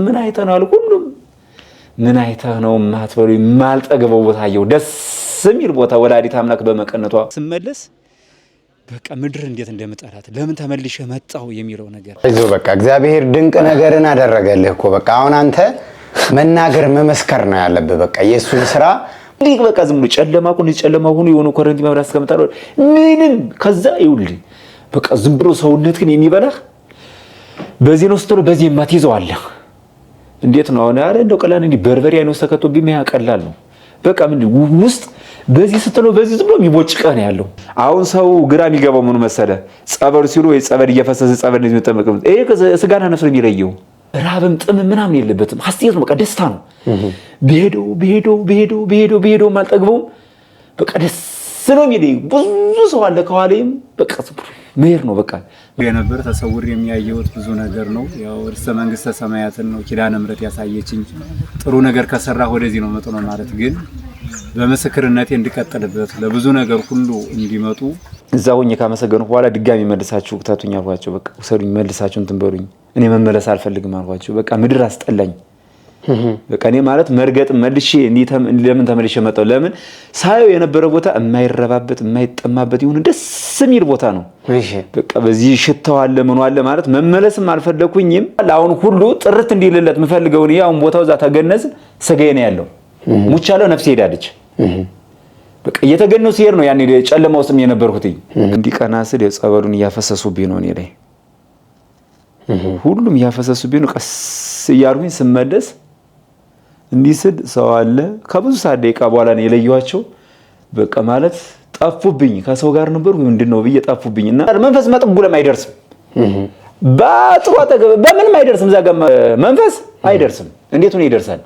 ምን አይተናል ሁሉም ምን አይተህ ነው ማትበሉ ማልጠገበው ቦታ አየው ደስ የሚል ቦታ ወላዲት አምላክ በመቀነቷ ስመለስ በቃ ምድር እንዴት እንደምጠራት ለምን ተመልሼ መጣሁ የሚለው ነገር አይዞህ በቃ እግዚአብሔር ድንቅ ነገርን አደረገልህ እኮ በቃ አሁን አንተ መናገር መመስከር ነው ያለብህ በቃ ኢየሱስ ስራ ሊቅ በቃ ዝም ብሎ ጨለማ ሆኖ የሆነ ኮረንቲ መብራት እስከምታለው ምንም ከዛ ይውል በቃ ዝም ብሎ ሰውነት ግን የሚበላህ በዚህ ነው ስትለው በዚህ የማትይዘዋለህ እንዴት ነው አሁን አረ እንደው ቀላል እንዲ በርበሬ አይኖ ተከቶብኝ ያቀላል ነው በቃ ምን ውስጥ በዚህ ስትለው በዚህ ዝም ብሎ የሚቦጭቀህ ነው ያለው አሁን ሰው ግራ የሚገባው ምን መሰለ ጸበል ሲሉ ወይ ጸበል እየፈሰሰ ጸበል ነው የሚጠመቀው ይሄ ስጋና ነፍስ ነው የሚለየው ራብም ጥም ምናምን የለበትም ሐሴት ነው በቃ ደስታ ነው በሄዶ ማልጠግበው በቃ ደስ ነው የሚለኝ ብዙ ሰው አለ ከኋላዬም በቃ መሄድ ነው በቃ የነበር ተሰውር የሚያየውት ብዙ ነገር ነው ያው እርሰ መንግስተ ሰማያትን ነው ኪዳነ ምሕረት ያሳየችኝ ጥሩ ነገር ከሰራ ወደዚህ ነው መጥቶ ነው ማለት ግን በመስክርነቴ እንድቀጥልበት ለብዙ ነገር ሁሉ እንዲመጡ እዛውኝ ካመሰገንኩ በኋላ ድጋሚ መልሳችሁ ክታቱኝ አልኳቸው በቃ ወሰዱኝ መልሳችሁ እንትን በሉኝ እኔ መመለስ አልፈልግም አልኳቸው በቃ ምድር አስጠላኝ በቃ እኔ ማለት መርገጥ መልሼ ለምን ተመልሼ መጣሁ ለምን ሳየው የነበረ ቦታ የማይረባበት የማይጠማበት ይሁን ደስ የሚል ቦታ ነው እሺ በቃ በዚህ ሽታው አለ ምን አለ ማለት መመለስም አልፈለኩኝም አሁን ሁሉ ጥርት እንዲልለት መፈልገው ነው ያው ቦታው ዛ ተገነዝ ሰገየ ነው ያለው ሙቻለው ነፍሴ ሄዳለች በቃ እየተገነው ሲሄድ ነው ያኔ ጨለማ ውስጥም የነበርኩት እንዲቀና ስል የጸበሉን ያፈሰሱብኝ ነው እኔ ላይ ሁሉም ያፈሰሱብኝ ነው ቀስ ያርኩኝ ስመለስ እንዲስድ ሰው አለ ከብዙ ሰዓት ደቂቃ በኋላ ነው የለየዋቸው በቃ ማለት ጠፉብኝ ከሰው ጋር ነበር ምንድነው ብዬ ጠፉብኝና መንፈስ መጥቡ ለማይደርስም ባጥሩ አጠገብ በምንም አይደርስም ዛጋ መንፈስ አይደርስም እንዴት ነው ይደርሳል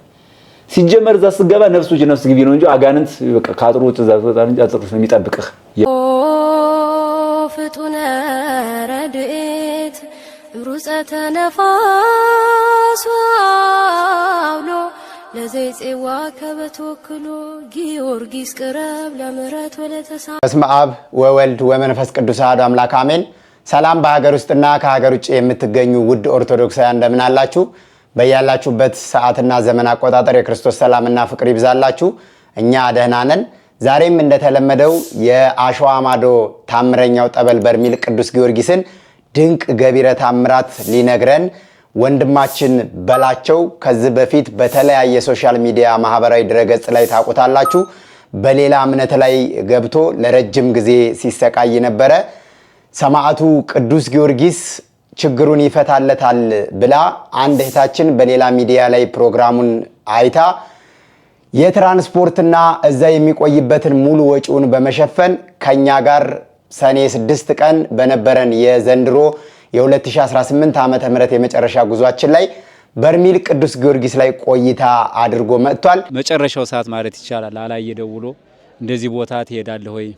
ሲጀመር እዛ ስገባ ነፍሱ ግቢ ነው እንጂ አጋንንት በቃ ካጥሩ ተዛዛታን እንጂ አጥሩ ነው የሚጠብቅህ ፍጡነ ረድኤት ሩፀተ ነፋስ አውሎ ለዘይጼዋ ከበተወክሎ ጊዮርጊስ ቅረብ ለምሕረት ወለተሳ በስመ አብ ወወልድ ወመንፈስ ቅዱስ አሐዱ አምላክ አሜን ሰላም በሀገር ውስጥና ከሀገር ውጭ የምትገኙ ውድ ኦርቶዶክሳውያን እንደምን አላችሁ በያላችሁበት ሰዓትና ዘመን አቆጣጠር የክርስቶስ ሰላምና ፍቅር ይብዛላችሁ እኛ ደህና ነን ዛሬም እንደተለመደው የአሸዋ ማዶ ታምረኛው ጠበል በርሜል ቅዱስ ጊዮርጊስን ድንቅ ገቢረ ታምራት ሊነግረን ወንድማችን በላቸው ከዚህ በፊት በተለያየ ሶሻል ሚዲያ ማህበራዊ ድረገጽ ላይ ታቁታላችሁ በሌላ እምነት ላይ ገብቶ ለረጅም ጊዜ ሲሰቃይ ነበር ሰማዕቱ ቅዱስ ጊዮርጊስ ችግሩን ይፈታለታል ብላ አንድ እህታችን በሌላ ሚዲያ ላይ ፕሮግራሙን አይታ የትራንስፖርትና እዛ የሚቆይበትን ሙሉ ወጪውን በመሸፈን ከኛ ጋር ሰኔ 6 ቀን በነበረን የዘንድሮ የ2018 ዓመተ ምህረት የመጨረሻ ጉዟችን ላይ በርሜል ቅዱስ ጊዮርጊስ ላይ ቆይታ አድርጎ መጥቷል መጨረሻው ሰዓት ማለት ይቻላል አላየ ደውሎ እንደዚህ ቦታ ትሄዳለህ ወይ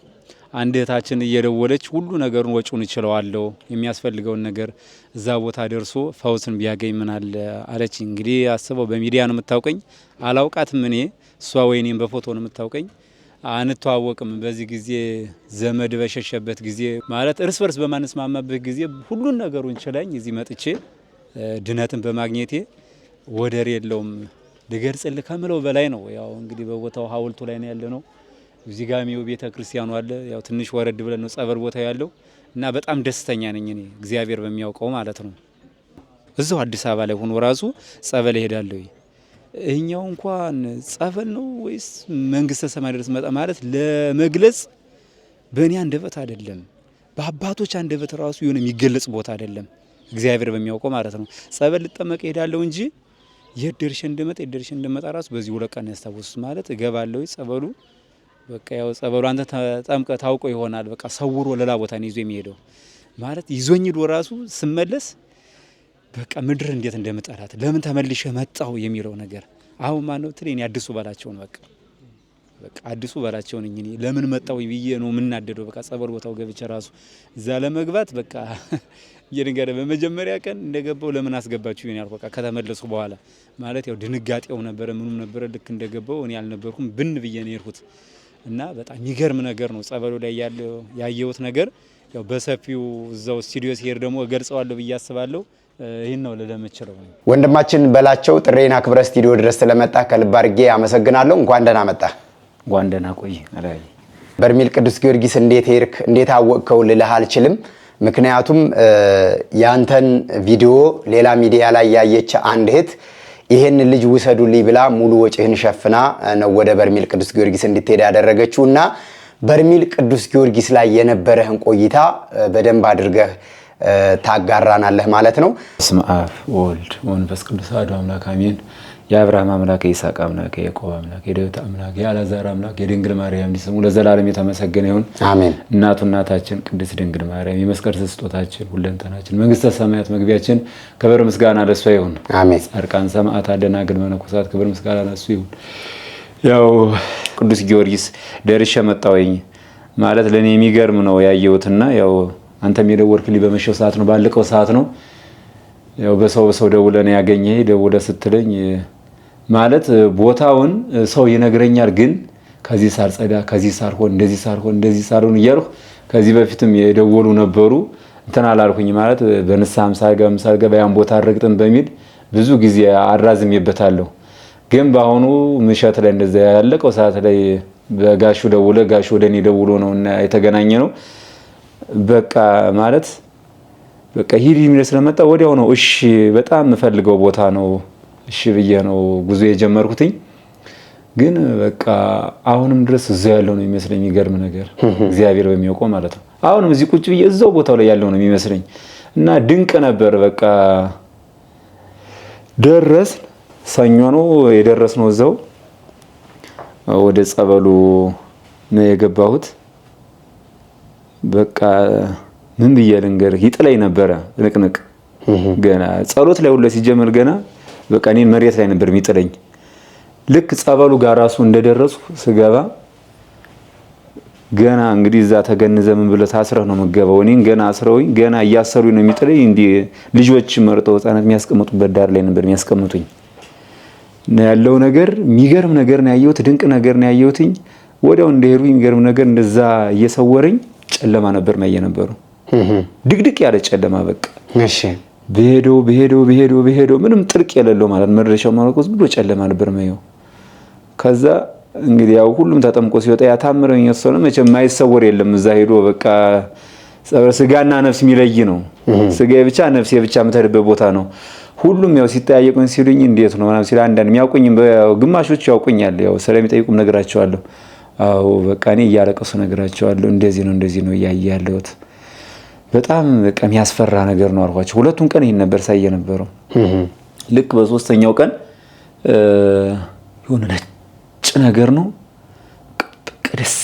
አንድ እህታችን እየደወለች ሁሉ ነገሩን ወጪውን ይችላልው የሚያስፈልገውን ነገር እዛ ቦታ ደርሶ ፈውስን ቢያገኝ ምን አለ አለች እንግዲህ አስበው በሚዲያ ነው የምታውቀኝ አላውቃትም እኔ እሷ ወይኔም በፎቶ ነው የምታውቀኝ አንተዋወቅም በዚህ ጊዜ ዘመድ በሸሸበት ጊዜ ማለት እርስ በርስ በማንስማማበት ጊዜ ሁሉን ነገሩን ችላኝ እዚህ መጥቼ ድነትን በማግኘቴ ወደር የለውም ልገልጽልህ ከምለው በላይ ነው ያው እንግዲህ በቦታው ሐውልቱ ላይ ነው ያለነው እዚህ ጋር ነው ቤተክርስቲያኑ አለ ያው ትንሽ ወረድ ብለን ነው ጸበል ቦታ ያለው እና በጣም ደስተኛ ነኝ እኔ እግዚአብሔር በሚያውቀው ማለት ነው እዛው አዲስ አበባ ላይ ሆኖ ራሱ ጸበል ሄዳለሁ እኛው እንኳን ጸበል ነው ወይስ መንግስተ ሰማይ ድረስ መጣ ማለት ለመግለጽ በእኔ አንደበት አይደለም በአባቶች አንደበት ራሱ የሆነ የሚገለጽ ቦታ አይደለም እግዚአብሔር በሚያውቀው ማለት ነው ጸበል ልጠመቅ ሄዳለሁ እንጂ የደርሽ እንደመጣ ራሱ በዚህ ወለቀን ያስታውስ ማለት እገባለሁ ጸበሉ በቃ ያው ጸበሉ አንተ ተጠምቀ ታውቆ ይሆናል በቃ ሰውሮ ለላ ቦታ ነው ይዞ የሚሄደው ማለት ይዞኝ ዶ ራሱ ስመለስ በቃ ምድር እንዴት እንደምጠራት ለምን ተመልሼ መጣሁ የሚለው ነገር አሁን ማነው ትለኝ አዲሱ ባላቸው ነው በቃ አዲሱ ባላቸው ነኝ እኔ ለምን መጣሁ ብዬ ነው ምናደደው በቃ ጸበል ቦታው ገብቼ ራሱ እዛ ለመግባት በቃ የነገረ በመጀመሪያ ቀን እንደገባው ለምን አስገባችሁ ይሆናል በቃ ከተመለሱ በኋላ ማለት ያው ድንጋጤው ነበር ምንም ነበር ልክ እንደገባው እኔ አልነበርኩም ብን ብዬ ነው የርኩት እና በጣም የሚገርም ነገር ነው ጸበሉ ላይ ያየሁት ነገር ያው በሰፊው እዛው ስቱዲዮ ሲሄድ ደግሞ እገልጸዋለሁ ብዬ አስባለሁ። ይሄን ነው ለለምችለው። ወንድማችን በላቸው ጥሬና ክብረ ስቱዲዮ ድረስ ስለመጣ ከልብ አድርጌ አመሰግናለሁ። እንኳን ደህና መጣ። እንኳን ደህና ቆይ። አላይ በርሜል ቅዱስ ጊዮርጊስ እንዴት ሄድክ እንዴት አወቅከው ልልህ አልችልም። ምክንያቱም ያንተን ቪዲዮ ሌላ ሚዲያ ላይ ያየች አንድ እህት ይሄን ልጅ ውሰዱልኝ ብላ ሙሉ ወጪህን ሸፍና ነው ወደ በርሜል ቅዱስ ጊዮርጊስ እንድትሄድ ያደረገችውና በርሜል ቅዱስ ጊዮርጊስ ላይ የነበረህን ቆይታ በደንብ አድርገህ ታጋራናለህ ማለት ነው። በስመ አብ ወልድ ወመንፈስ ቅዱስ አሐዱ አምላክ አሜን። የአብርሃም አምላክ የይስሐቅ አምላክ የያዕቆብ አምላክ የዳዊት አምላክ የአልዓዛር አምላክ የድንግል ማርያም ስሙ ለዘላለም የተመሰገነ ይሁን አሜን። እናታችን ቅድስት ድንግል ማርያም የመስቀል ስጦታችን ሁለንተናችን መንግስተ ሰማያት መግቢያችን ክብር ምስጋና ለሷ ይሁን አሜን። ጻድቃን ሰማዕታት ደናግል መነኮሳት ክብር ምስጋና ለሱ ይሁን። ያው ቅዱስ ጊዮርጊስ ደርሼ መጣሁኝ ማለት ለኔ የሚገርም ነው ያየሁትና ያው አንተም የደወልክልኝ በመሸው ሰዓት ነው ባለቀው ሰዓት ነው። ያው በሰው ደውለህ ያገኘህ ደውለህ ስትለኝ ማለት ቦታውን ሰው ይነግረኛል ግን ከዚህ ሳር ጸዳ ከዚህ ሳር ሆን እንደዚህ ሳር ሆን እያልኩ ከዚህ በፊትም የደወሉ ነበሩ እንትን አላልኩኝ ማለት በንስሐም ሳልገባ ያን ቦታ አረግጥን በሚል ብዙ ጊዜ አራዝሜበታለሁ። ግን በአሁኑ ምሽት ላይ እንደዛ ያለቀው ሰዓት ላይ በጋሹ ደውለ ጋሹ ወደኔ ደውሎ ነውና የተገናኘ ነው። በቃ ማለት በቃ ሂድ የሚል ስለመጣ ወዲያው ነው እሺ በጣም የምፈልገው ቦታ ነው እሺ ብዬ ነው ጉዞ የጀመርኩትኝ። ግን በቃ አሁንም ድረስ እዛው ያለው ነው የሚመስለኝ። የሚገርም ነገር እግዚአብሔር በሚያውቀው ማለት ነው። አሁንም እዚህ ቁጭ ብዬ እዛው ቦታው ላይ ያለው ነው የሚመስለኝ እና ድንቅ ነበር። በቃ ደረስን። ሰኞ ነው የደረስነው። እዛው ወደ ጸበሉ ነው የገባሁት። በቃ ምን ብዬ ልንገርህ ይጥለኝ ነበረ ንቅንቅ ገና ጸሎት ላይ ሁሉ ሲጀምር ገና በቃ እኔን መሬት ላይ ነበር የሚጥለኝ። ልክ ጸበሉ ጋር ራሱ እንደደረስኩ ስገባ ገና እንግዲህ እዛ ተገንዘ ምን ብለህ ታስረህ ነው የምትገባው። እኔን ገና አስረውኝ ገና እያሰሩኝ ነው የሚጥለኝ። እንዲ ልጆች መርጠው ህፃናት የሚያስቀምጡበት ዳር ላይ ነበር የሚያስቀምጡኝ። ያለው ነገር የሚገርም ነገር ነው ያየሁት። ድንቅ ነገር ነው ያየሁትኝ። ወዲያው እንደሄዱ የሚገርም ነገር እንደዛ እየሰወረኝ ጨለማ ነበር ማየ ነበሩ ድቅድቅ ያለ ጨለማ በቃ እሺ በሄዶ ምንም ጥልቅ የሌለው ማለት መድረሻው ማለቆስ ብሎ ጨለማ ነበር ማየው። ከዛ እንግዲህ ያው ሁሉም ተጠምቆ ሲወጣ ያታምረኝ የሰለ መቼም ማይሰወር የለም። እዛ ሄዶ በቃ ስጋና ነፍስ የሚለይ ነው። ስጋዬ ብቻ ነፍሴ ብቻ የምትሄድበት ቦታ ነው። ሁሉም ያው ሲጠያየቁኝ ሲሉኝ እንዴት ነው ማለት ሲል አንዳንድ የሚያውቁኝ ግማሾች ያውቁኛል። ያው ስለሚጠይቁም ነገራቸዋለሁ። አዎ በቃ እኔ እያለቀሱ ነገራቸዋለሁ። እንደዚህ ነው ያያለሁት። በጣም በቃ የሚያስፈራ ነገር ነው አልኳቸው። ሁለቱን ቀን ይሄን ነበር ሳየ ነበረው። ልክ በሶስተኛው ቀን የሆነ ነጭ ነገር ነው በቃ ደስ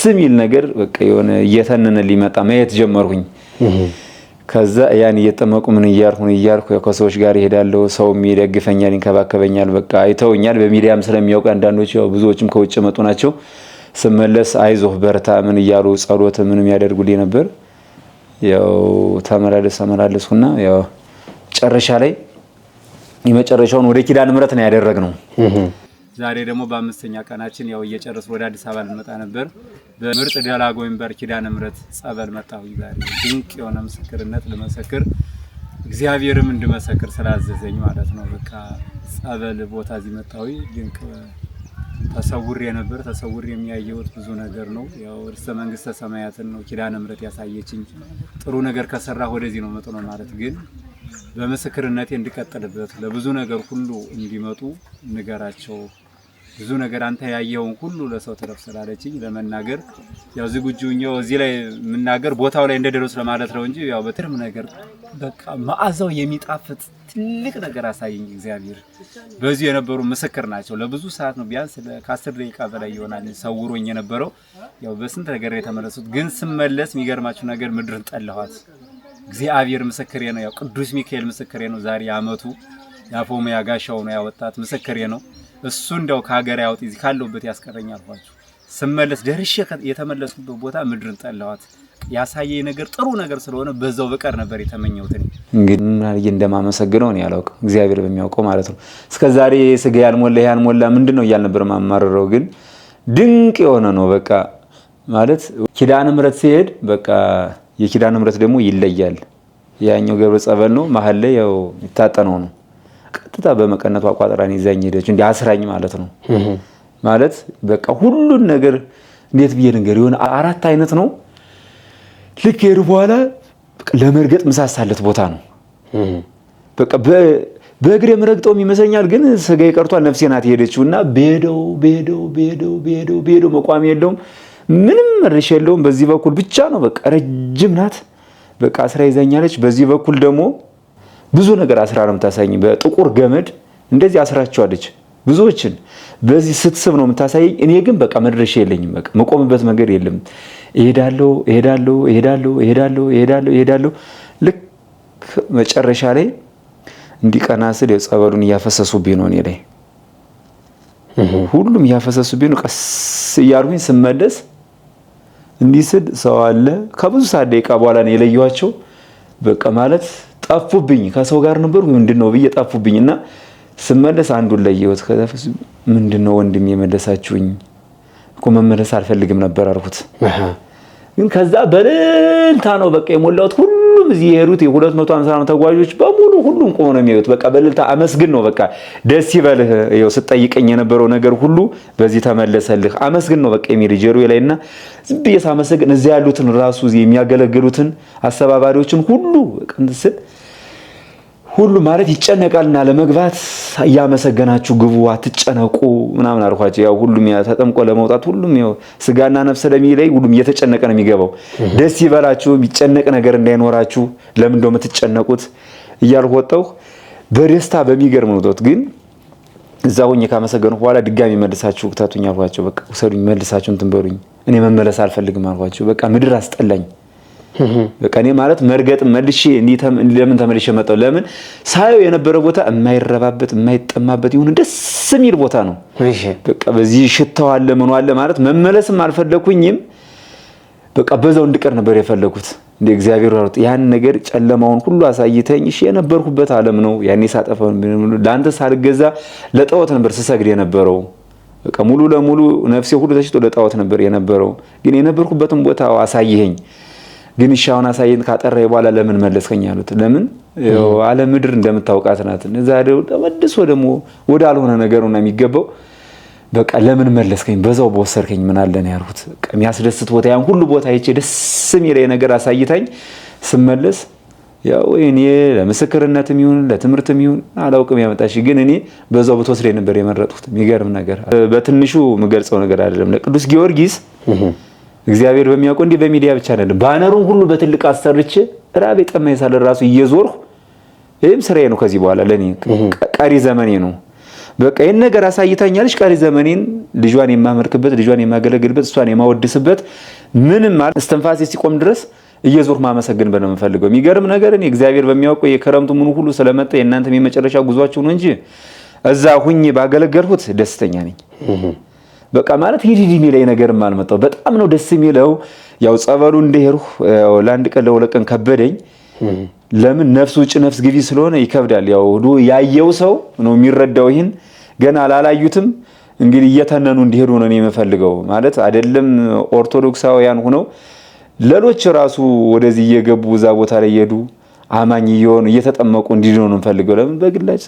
የሚል ነገር በቃ የሆነ እየተነነ ሊመጣ ማየት ጀመርኩኝ። ከዛ ያን እየተጠመቁ ምን እያልኩ ከሰዎች ጋር ይሄዳለሁ። ሰው የሚደግፈኛል ይንከባከበኛል። በቃ አይተውኛል። በሚዲያም ስለሚያውቁ አንዳንዶች ያው ብዙዎችም ከውጭ መጡ ናቸው። ስመለስ አይዞህ በርታ ምን እያሉ ጸሎት ምንም ያደርጉልኝ ነበር። ያው ተመላለስኩና ያው ጨረሻ ላይ የመጨረሻውን ወደ ኪዳነ ምሕረት ነው ያደረግነው። ዛሬ ደግሞ በአምስተኛ ቀናችን ያው እየጨረስን ወደ አዲስ አበባ ልንመጣ ነበር። በምርጥ ደላጎ ወንበር ኪዳነ ምሕረት ጸበል መጣሁኝ። ዛሬ ድንቅ የሆነ ምስክርነት ልመሰክር እግዚአብሔርም እንድመሰክር ስላዘዘኝ ማለት ነው። በቃ ጸበል ቦታ እዚህ መጣሁኝ። ድንቅ ተሰውሬ ነበር። ተሰውሬ የሚያየሁት ብዙ ነገር ነው። ያው እርሰ መንግስተ ሰማያትን ነው ኪዳነ ምሕረት ያሳየችኝ። ጥሩ ነገር ከሰራ ወደዚህ ነው መጥቶ ነው ማለት ግን በምስክርነቴ እንድቀጥልበት ለብዙ ነገር ሁሉ እንዲመጡ ንገራቸው። ብዙ ነገር አንተ ያየውን ሁሉ ለሰው ተረፍ ስላለችኝ ለመናገር ያው ዝግጁኛው እዚህ ላይ መናገር ቦታው ላይ እንደደረስ ለማለት ነው እንጂ ያው በትርም ነገር በቃ መዓዛው የሚጣፍጥ ትልቅ ነገር አሳየኝ እግዚአብሔር። በዚህ የነበሩ ምስክር ናቸው። ለብዙ ሰዓት ነው ቢያንስ ከ10 ደቂቃ በላይ ይሆናል ሰውሮኝ የነበረው። ያው በስንት ነገር የተመለሱት ግን ስመለስ የሚገርማችሁ ነገር ምድርን ጠላኋት። እግዚአብሔር ምስክሬ ነው። ያው ቅዱስ ሚካኤል ምስክሬ ነው። ዛሬ አመቱ ያፎሚያ ጋሻው ነው ያወጣት ምስክሬ ነው። እሱ እንደው ከሀገር ያወጥ እዚህ ካለውበት ያስቀረኝ አልኳችሁ። ስመለስ ደርሼ የተመለስኩበት ቦታ ምድርን ጠላኋት። ያሳየኝ ነገር ጥሩ ነገር ስለሆነ በዛው በቀር ነበር የተመኘሁት። እንግዲህ ማለት እንደማመሰግነው ነው ያላውቅ እግዚአብሔር በሚያውቀው ማለት ነው። እስከዛሬ ስጋ ያልሞላ ምንድነው ያልነበር ማማረረው ግን ድንቅ የሆነ ነው። በቃ ማለት ኪዳነ ምሕረት ሲሄድ በቃ የኪዳነ ምሕረት ደግሞ ይለያል። ያኛው ገብረ ጸበል ነው፣ መሀል ላይ ያው የታጠነው ነው። ቀጥታ በመቀነቷ አቋጥራን ይዛኝ ሄደች። እንደ አስራኝ ማለት ነው። ማለት በቃ ሁሉን ነገር እንዴት ብዬ ነገር የሆነ 4 አይነት ነው። ልክ ሄዱ በኋላ ለመርገጥ ምሳሳለት ቦታ ነው። በቃ በእግሬ ምረግጠውም ይመስለኛል፣ ግን ስጋዬ ቀርቷል፣ ነፍሴ ናት የሄደችውና በሄደው መቋሚ የለውም፣ ምንም መድረሻ የለውም። በዚህ በኩል ብቻ ነው በቃ ረጅም ናት። በቃ አስራ ይዛኛለች። በዚህ በኩል ደግሞ ብዙ ነገር አስራ ነው የምታሳየኝ። በጥቁር ገመድ እንደዚህ አስራቸዋለች ብዙዎችን። በዚህ ስትስብ ነው የምታሳየኝ። እኔ ግን በቃ መድረሻ የለኝም። በቃ መቆምበት መንገድ የለም። እሄዳለሁ። ልክ መጨረሻ ላይ እንዲቀና ስል የጸበሉን እያፈሰሱብኝ ነው እኔ ላይ ሁሉም እያፈሰሱብኝ ነው። ቀስ እያልኩኝ ስመለስ እንዲህ ስል ሰው አለ። ከብዙ ሰዓት ደቂቃ በኋላ ነው የለየኋቸው። በቃ ማለት ጠፉብኝ። ከሰው ጋር ነበርኩ ምንድነው ብዬ ጠፉብኝና ስመለስ አንዱን ለየሁት። ከዛፈስ ምንድነው ወንድም የመለሳችሁኝ እኮ መመለስ አልፈልግም ነበር አልኩት። ግን ከዛ በልልታ ነው በቃ የሞላሁት። ሁሉም እዚህ የሄዱት የ250 ተጓዦች በሙሉ ሁሉም ቆሞ ነው የሚያዩት። በቃ በልልታ አመስግን ነው በቃ ደስ ይበልህ። ይኸው ስጠይቀኝ የነበረው ነገር ሁሉ በዚህ ተመለሰልህ አመስግን ነው በቃ የሚል ጀሮዬ ላይና ዝም ብዬ ሳመሰግን እዚያ ያሉትን ራሱ እዚህ የሚያገለግሉትን አስተባባሪዎችን ሁሉ እንስል ሁሉ ማለት ይጨነቃልና ለመግባት እያመሰገናችሁ ግቡ አትጨነቁ ምናምን አልኳቸው። ያው ሁሉም ተጠምቆ ለመውጣት ሁሉም ያው ስጋና ነፍስ ስለሚለይ ሁሉም እየተጨነቀ ነው የሚገባው። ደስ ይበላችሁ የሚጨነቅ ነገር እንዳይኖራችሁ ለምን እንደው የምትጨነቁት እያልኩ ወጣሁ። በደስታ በሚገርም ነው። ግን እዛ ሆኜ ካመሰገንኩ በኋላ ድጋሚ መልሳችሁ ክታቱኝ አልኳቸው። በቃ ወሰዱኝ መልሳችሁ እንትን በሉኝ። እኔ መመለስ አልፈልግም አልኳቸው። በቃ ምድር አስጠላኝ። በቃ እኔ ማለት መርገጥ መልሼ ለምን ተመልሼ መጣሁ? ለምን ሳየው የነበረ ቦታ የማይረባበት የማይጠማበት ይሁን ደስ የሚል ቦታ ነው። በቃ በዚህ ሽታው አለ ምን አለ ማለት መመለስም አልፈለኩኝም። በቃ በዛው እንድቀር ነበር የፈለኩት። እንደ እግዚአብሔር ወርጥ ያን ነገር ጨለማውን ሁሉ አሳይተኝ እሺ የነበርኩበት ዓለም ነው። ያኔ ሳጠፋው ለአንተ ሳልገዛ ለጣዖት ነበር ስሰግድ የነበረው። በቃ ሙሉ ለሙሉ ነፍሴ ሁሉ ተሽጦ ለጣዖት ነበር የነበረው። ግን የነበርኩበትን ቦታ አሳየኝ። ግን ሻውን አሳየን ካጠራይ በኋላ ለምን መለስከኝ አሉት። ለምን ዓለም ምድር እንደምታውቃት ናት። እዛ ተመልሶ ደግሞ ወደ አልሆነ ነገር ነው የሚገባው። በቃ ለምን መለስከኝ በዛው በወሰርከኝ ምን አለ ነው ያልኩት። በቃ የሚያስደስት ቦታ ያን ሁሉ ቦታ አይቼ ደስ የሚለኝ ነገር አሳይታኝ ስመለስ ያው እኔ ለምስክርነትም ይሁን ለትምህርትም ይሁን አላውቅም ያመጣሽ ግን እኔ በዛው በተወስደ ነበር የመረጥኩት። የሚገርም ነገር በትንሹ ምገልጸው ነገር አይደለም። ለቅዱስ ጊዮርጊስ እግዚአብሔር በሚያውቀው እንዲህ በሚዲያ ብቻ አይደለም ባነሩን ሁሉ በትልቅ አሰርቼ ራቤ ጠማኝ ሳለ ራሱ እየዞርኩ ይሄም ስራዬ ነው። ከዚህ በኋላ ለኔ ቀሪ ዘመኔ ነው። በቃ ይሄን ነገር አሳይታኛለሽ። ቀሪ ዘመኔን ልጇን የማመልክበት ልጇን የማገለግልበት እሷን የማወድስበት ምንም ማለት እስትንፋሴ ሲቆም ድረስ እየዞርኩ ማመሰግን በለው የምፈልገው። የሚገርም ነገር እኔ እግዚአብሔር በሚያውቀው የከረምቱ ምን ሁሉ ስለመጣ የእናንተም የመጨረሻ ጉዟችሁ ነው እንጂ እዛ ሁኜ ባገለገልኩት ደስተኛ ነኝ። በቃ ማለት ሂድ የሚለኝ ነገርም አልመጣው። በጣም ነው ደስ የሚለው። ያው ጸበሉ እንደሄድኩ ለአንድ ቀን ለሁለት ቀን ከበደኝ። ለምን ነፍስ ውጭ ነፍስ ግቢ ስለሆነ ይከብዳል። ያው ያየው ሰው ነው የሚረዳው። ይሄን ገና አላላዩትም እንግዲህ እየተነኑ እንዲሄዱ ነው የምፈልገው። ማለት አይደለም ኦርቶዶክሳውያን ሆነው ሌሎች ራሱ ወደዚህ እየገቡ እዛ ቦታ ላይ ይሄዱ አማኝ እየሆኑ እየተጠመቁ እንዲድኑ ነው የምፈልገው። ለምን በግላጭ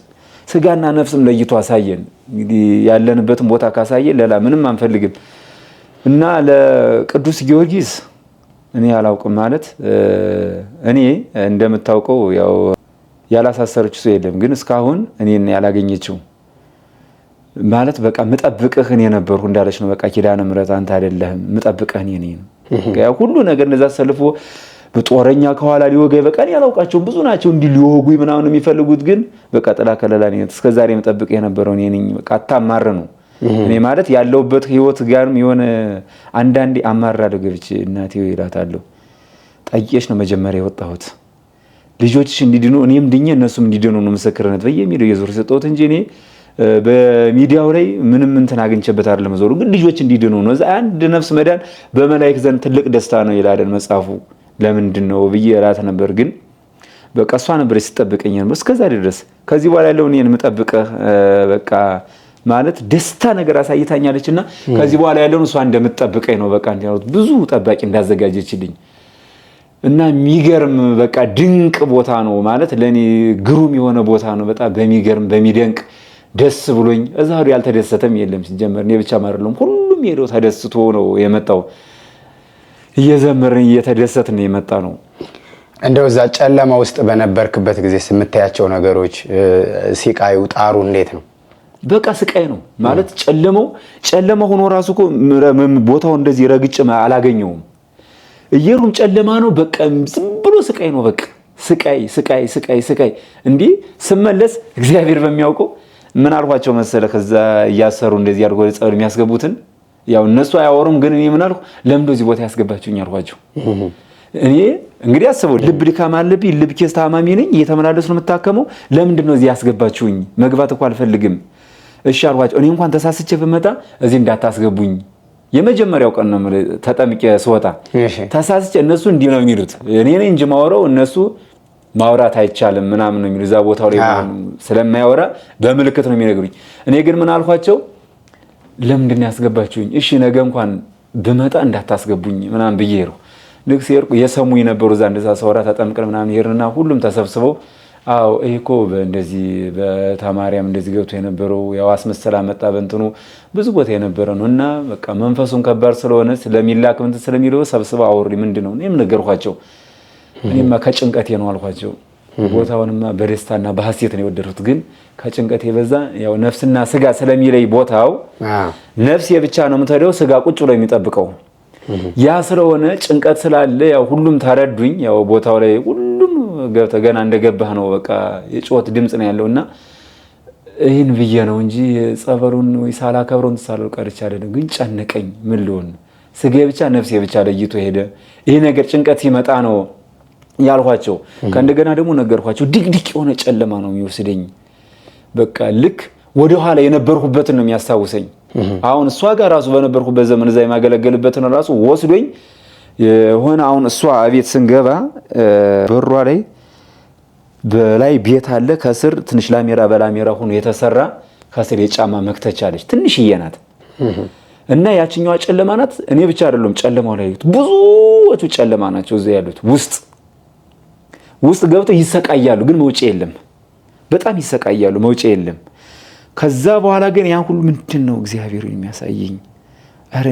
ስጋና ነፍስም ለይቶ አሳየን። እንግዲህ ያለንበትን ቦታ ካሳየን ሌላ ምንም አንፈልግም። እና ለቅዱስ ጊዮርጊስ እኔ አላውቅም ማለት እኔ እንደምታውቀው ያው ያላሳሰረችው ሰው የለም። ግን እስካሁን እኔን ያላገኘችው ማለት በቃ ምጠብቅህ እኔ ነበርኩ እንዳለች ነው። በቃ ኪዳነ ምሕረት አንተ አይደለህም ምጠብቅህ እኔ ነኝ። ያው ሁሉ ነገር እንደዛ ሰልፎ በጦረኛ ከኋላ ሊወጋይ በቃ እኔ ያላውቃቸው ብዙ ናቸው እንዲህ ሊወጉኝ ምናምን የሚፈልጉት ግን በቃ ጥላ ከለላ ነኝ። እስከዛሬ ምጠብቅ የነበረው እኔ ነኝ። በቃ አታማር ነው። እኔ ማለት ያለውበት ህይወት ጋርም የሆነ አንዳንዴ አማራለሁ ገብቼ እናቴ ይላታለሁ። ጠይቄሽ ነው መጀመሪያ የወጣሁት ልጆችሽ እንዲድኑ እኔም ድኜ እነሱም እንዲድኑ ነው ምስክርነት በየሚለው የዞር ሰጠሁት እንጂ እኔ በሚዲያው ላይ ምንም እንትን አግኝቼበት አይደለም ዞሩ። ግን ልጆች እንዲድኑ ነው። እዛ አንድ ነፍስ መዳን በመላእክት ዘንድ ትልቅ ደስታ ነው ይላል መጽሐፉ። ለምንድን ነው ብዬ እራት ነበር። ግን በቃ እሷ ነበር ስትጠብቀኝ ነበር እስከዛ ድረስ። ከዚህ በኋላ ያለው እኔን የምጠብቀህ በቃ ማለት ደስታ ነገር አሳይታኛለችና ከዚህ በኋላ ያለው እሷ እንደምትጠብቀኝ ነው። በቃ እንዲያውት ብዙ ጠባቂ እንዳዘጋጀችልኝ እና የሚገርም በቃ ድንቅ ቦታ ነው ማለት ለኔ ግሩም የሆነ ቦታ ነው። በጣም በሚገርም በሚደንቅ ደስ ብሎኝ እዛ ሄዶ ያልተደሰተም የለም ሲጀመር እኔ ብቻ አይደለም ሁሉም ሄዶ ተደስቶ ነው የመጣው። እየዘመርን እየተደሰትን የመጣ ነው። እንደው እዛ ጨለማ ውስጥ በነበርክበት ጊዜ የምታያቸው ነገሮች ሲቃዩ ጣሩ እንዴት ነው? በቃ ስቃይ ነው ማለት ጨለማ ሆኖ ራሱ እኮ ቦታው እንደዚህ ረግጬ አላገኘውም። እየሩም ጨለማ ነው። በቃ ዝም ብሎ ስቃይ ነው። በቃ ስቃይ እንዴ ስመለስ እግዚአብሔር በሚያውቀው ምን አልኳቸው መሰለ ከዛ እያሰሩ እንደዚህ አድርጎ ጸበል የሚያስገቡትን ያው እነሱ አያወሩም ግን እኔ ምን አልኩ ለምን እዚህ ቦታ ያስገባችሁኝ አልኳቸው። እኔ እንግዲህ አስበው ልብ ድካም አለብኝ ልብ ኬስ ታማሚ ነኝ እየተመላለሱ ነው የምታከመው ለምንድን ነው እዚህ ያስገባችሁኝ መግባት እኮ አልፈልግም እሺ አልኳቸው። እኔ እንኳን ተሳስቼ ብመጣ እዚህ እንዳታስገቡኝ የመጀመሪያው ቀን ነው ተጠምቄ ስወጣ ተሳስቼ እነሱ እንዲህ ነው የሚሉት እኔ ነኝ እንጂ ማወራው እነሱ ማውራት አይቻልም ምናምን ነው የሚሉ እዛ ቦታው ላይ ስለማያወራ በምልክት ነው የሚነግሩኝ። እኔ ግን ምን አልኳቸው ለምንድን ነው ያስገባችሁኝ እሺ ነገ እንኳን ብመጣ እንዳታስገቡኝ ምናምን ብዬ ነው ልክ ሲርቁ የሰሙኝ ነበሩ እዛ እንደዛ ሰውራ ተጠምቀን ምናምን ይሄርና ሁሉም ተሰብስበው አው እኮ እንደዚህ በታማሪያም እንደዚህ ገብቶ የነበረው ያው አስመሰላ መጣ በእንትኑ ብዙ ቦታ የነበረ ነውና በቃ መንፈሱን ከባድ ስለሆነ ስለሚላክ እንትን ስለሚለው ሰብስበው አውሪ ምንድነው እኔም ነገርኳቸው። እኔማ ከጭንቀቴ ነው አልኳቸው። ቦታውንማ በደስታና በሐሴት ነው የወደድኩት ግን ከጭንቀቴ በዛ ያው ነፍስና ስጋ ስለሚለይ ቦታው ነፍስ የብቻ ነው የምትሄደው ስጋ ቁጭ ብሎ የሚጠብቀው ያ ስለሆነ ጭንቀት ስላለ ያው ሁሉም ታረዱኝ። ያው ቦታው ላይ ሁሉም ገብተህ ገና እንደገባህ ነው በቃ የጮት ድምጽ ነው ያለውና ይሄን ብዬ ነው እንጂ ጸበሩን ወይ ሳላከብረው ተሳለው ቀርቻ አይደለም ግን ጨነቀኝ። ምን ልሆን ስጋዬ ብቻ ነፍሴ ብቻ ለይቶ ሄደ። ይሄ ነገር ጭንቀት ሲመጣ ነው ያልኳቸው። ከእንደገና ደግሞ ነገርኳቸው ድቅድቅ የሆነ ጨለማ ነው የሚወስደኝ በቃ ልክ ወደ ኋላ የነበርኩበትን ነው የሚያስታውሰኝ። አሁን እሷ ጋር ራሱ በነበርኩበት ዘመን እዛ የማገለገልበትን ራሱ ወስዶኝ የሆነ አሁን እሷ አቤት ስንገባ በሯ ላይ በላይ ቤት አለ ከስር ትንሽ ላሜራ በላሜራ ሆኖ የተሰራ ከስር የጫማ መክተቻ አለች ትንሽዬ ናት እና ያቺኛዋ ጨለማ ናት። እኔ ብቻ አይደለም ጨለማው ላይ ብዙዎቹ ጨለማ ናቸው እዛ ያሉት ውስጥ ገብተው ይሰቃያሉ ግን መውጫ የለም። በጣም ይሰቃያሉ መውጫ የለም። ከዛ በኋላ ግን ያን ሁሉ ምንድነው እግዚአብሔር የሚያሳየኝ አረ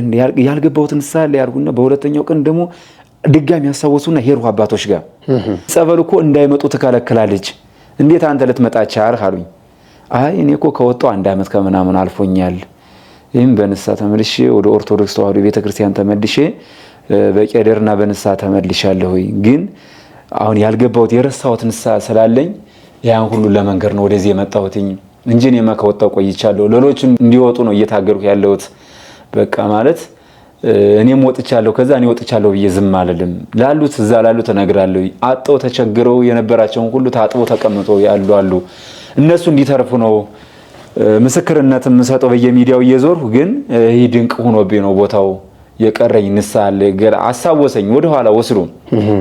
ያልገባሁትን ሳለ ያርጉና በሁለተኛው ቀን ደግሞ ድጋሚ ያሳወሱና ሄሩ አባቶች ጋር ጸበል እኮ እንዳይመጡ ተከለከላለች እንዴት አንተ ልትመጣ ቻልህ አሉኝ። አይ እኔ እኮ ከወጣው 1 አመት ከምናምን አልፎኛል ይሄን በንሳ ተመልሼ ወደ ኦርቶዶክስ ተዋህዶ ቤተክርስቲያን ተመልሼ በቄደርና በንሳ ተመልሻለሁ ግን አሁን ያልገባሁት የረሳሁት ንሳ ስላለኝ ያን ሁሉ ለመንገር ነው ወደዚህ የመጣሁትኝ እንጂ እኔማ ከወጣው ቆይቻለሁ። ሌሎች እንዲወጡ ነው እየታገርኩ ያለሁት በቃ ማለት እኔም ወጥቻለሁ ከዛ እኔ ወጥቻለሁ ብዬ ዝም አልልም። ላሉት እዛ ላሉት እነግራለሁ። አጥተው ተቸግረው የነበራቸውን ሁሉ ታጥቦ ተቀምጠው ያሉ አሉ እነሱ እንዲተርፉ ነው ምስክርነት የምሰጠው በየሚዲያው እየዞርኩ ግን ይሄ ድንቅ ሆኖብኝ ነው ቦታው የቀረኝ ንሳ አለ ገራ አሳወሰኝ ወደ ኋላ ወስዶ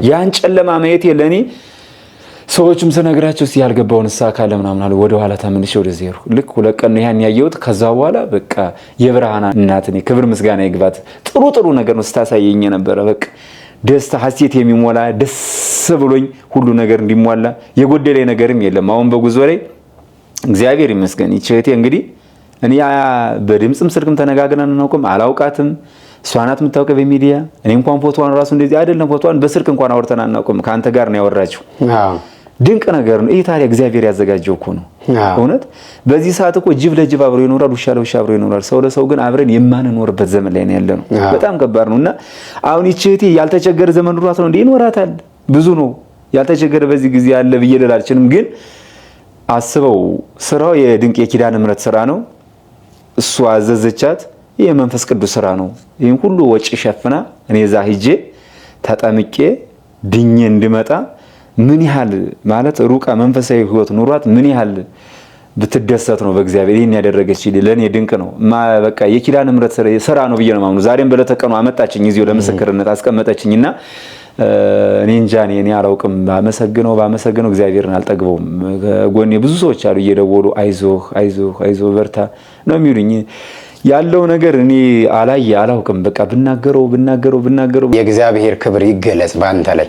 ያን ጨለማ ማየት ለኔ ሰዎችም ስነግራቸው ሲያልገባው ንሳ ካለ ምናምን አለ ወደ ኋላ ተመልሼ ወደ ዜሮ ልክ ሁለት ቀን ያን ያየሁት ከዛ በኋላ በቃ የብርሃና እናት ነኝ ክብር ምስጋና ይግባት ጥሩ ነገር ነው ስታሳየኝ ነበር በቃ ደስታ ሐሴት የሚሞላ ደስ ብሎኝ ሁሉ ነገር እንዲሟላ የጎደለኝ ነገርም የለም። አሁን በጉዞ ላይ እግዚአብሔር ይመስገን ይቸቴ እንግዲህ እኔ በድምጽም ስልክም ተነጋግረን እናውቅም አላውቃትም ሷናት የምታውቀው በሚዲያ እኔ እንኳን ፎቶዋን ራሱ እንደዚህ አይደለም ፎቶዋን በስልክ እንኳን አውርተን አናውቅም ካንተ ጋር ነው ያወራችው። ድንቅ ነገር ነው ይሄ ታዲያ እግዚአብሔር ያዘጋጀው እኮ ነው እውነት። በዚህ ሰዓት እኮ ጅብ ለጅብ አብሮ ይኖራል ውሻ ለውሻ አብሮ ይኖራል ሰው ለሰው ግን አብረን የማንኖርበት ዘመን ላይ ነው ያለነው። በጣም ከባድ ነውና አሁን ይቺ ያልተቸገረ ዘመን ኑሯት ነው እንዴ ይኖራታል ብዙ ነው ያልተቸገረ በዚህ ጊዜ ያለ ብዬ ልላልችልም ግን አስበው ስራው የድንቅ የኪዳነ ምሕረት ስራ ነው እሷ አዘዘቻት የመንፈስ ቅዱስ ስራ ነው። ይሄን ሁሉ ወጪ ሸፍና እኔ እዛ ሂጄ ተጠምቄ ድኜ እንድመጣ ምን ያህል ማለት ሩቃ መንፈሳዊ ህይወት ኑሯት ምን ያህል ብትደሰት ነው በእግዚአብሔር ይሄን ያደረገችልኝ ለኔ ድንቅ ነው። በቃ የኪዳነ ምሕረት ስራ ነው ብዬ ነው ማምኑ። ዛሬም በለተቀኑ አመጣችኝ እዚሁ ለምስክርነት አስቀመጠችኝና እኔ እንጃ እኔ አላውቅም ባመሰግነው እግዚአብሔርን ያለው ነገር እኔ አላውቅም። በቃ ብናገረው የእግዚአብሔር ክብር ይገለጽ ባንተ ላይ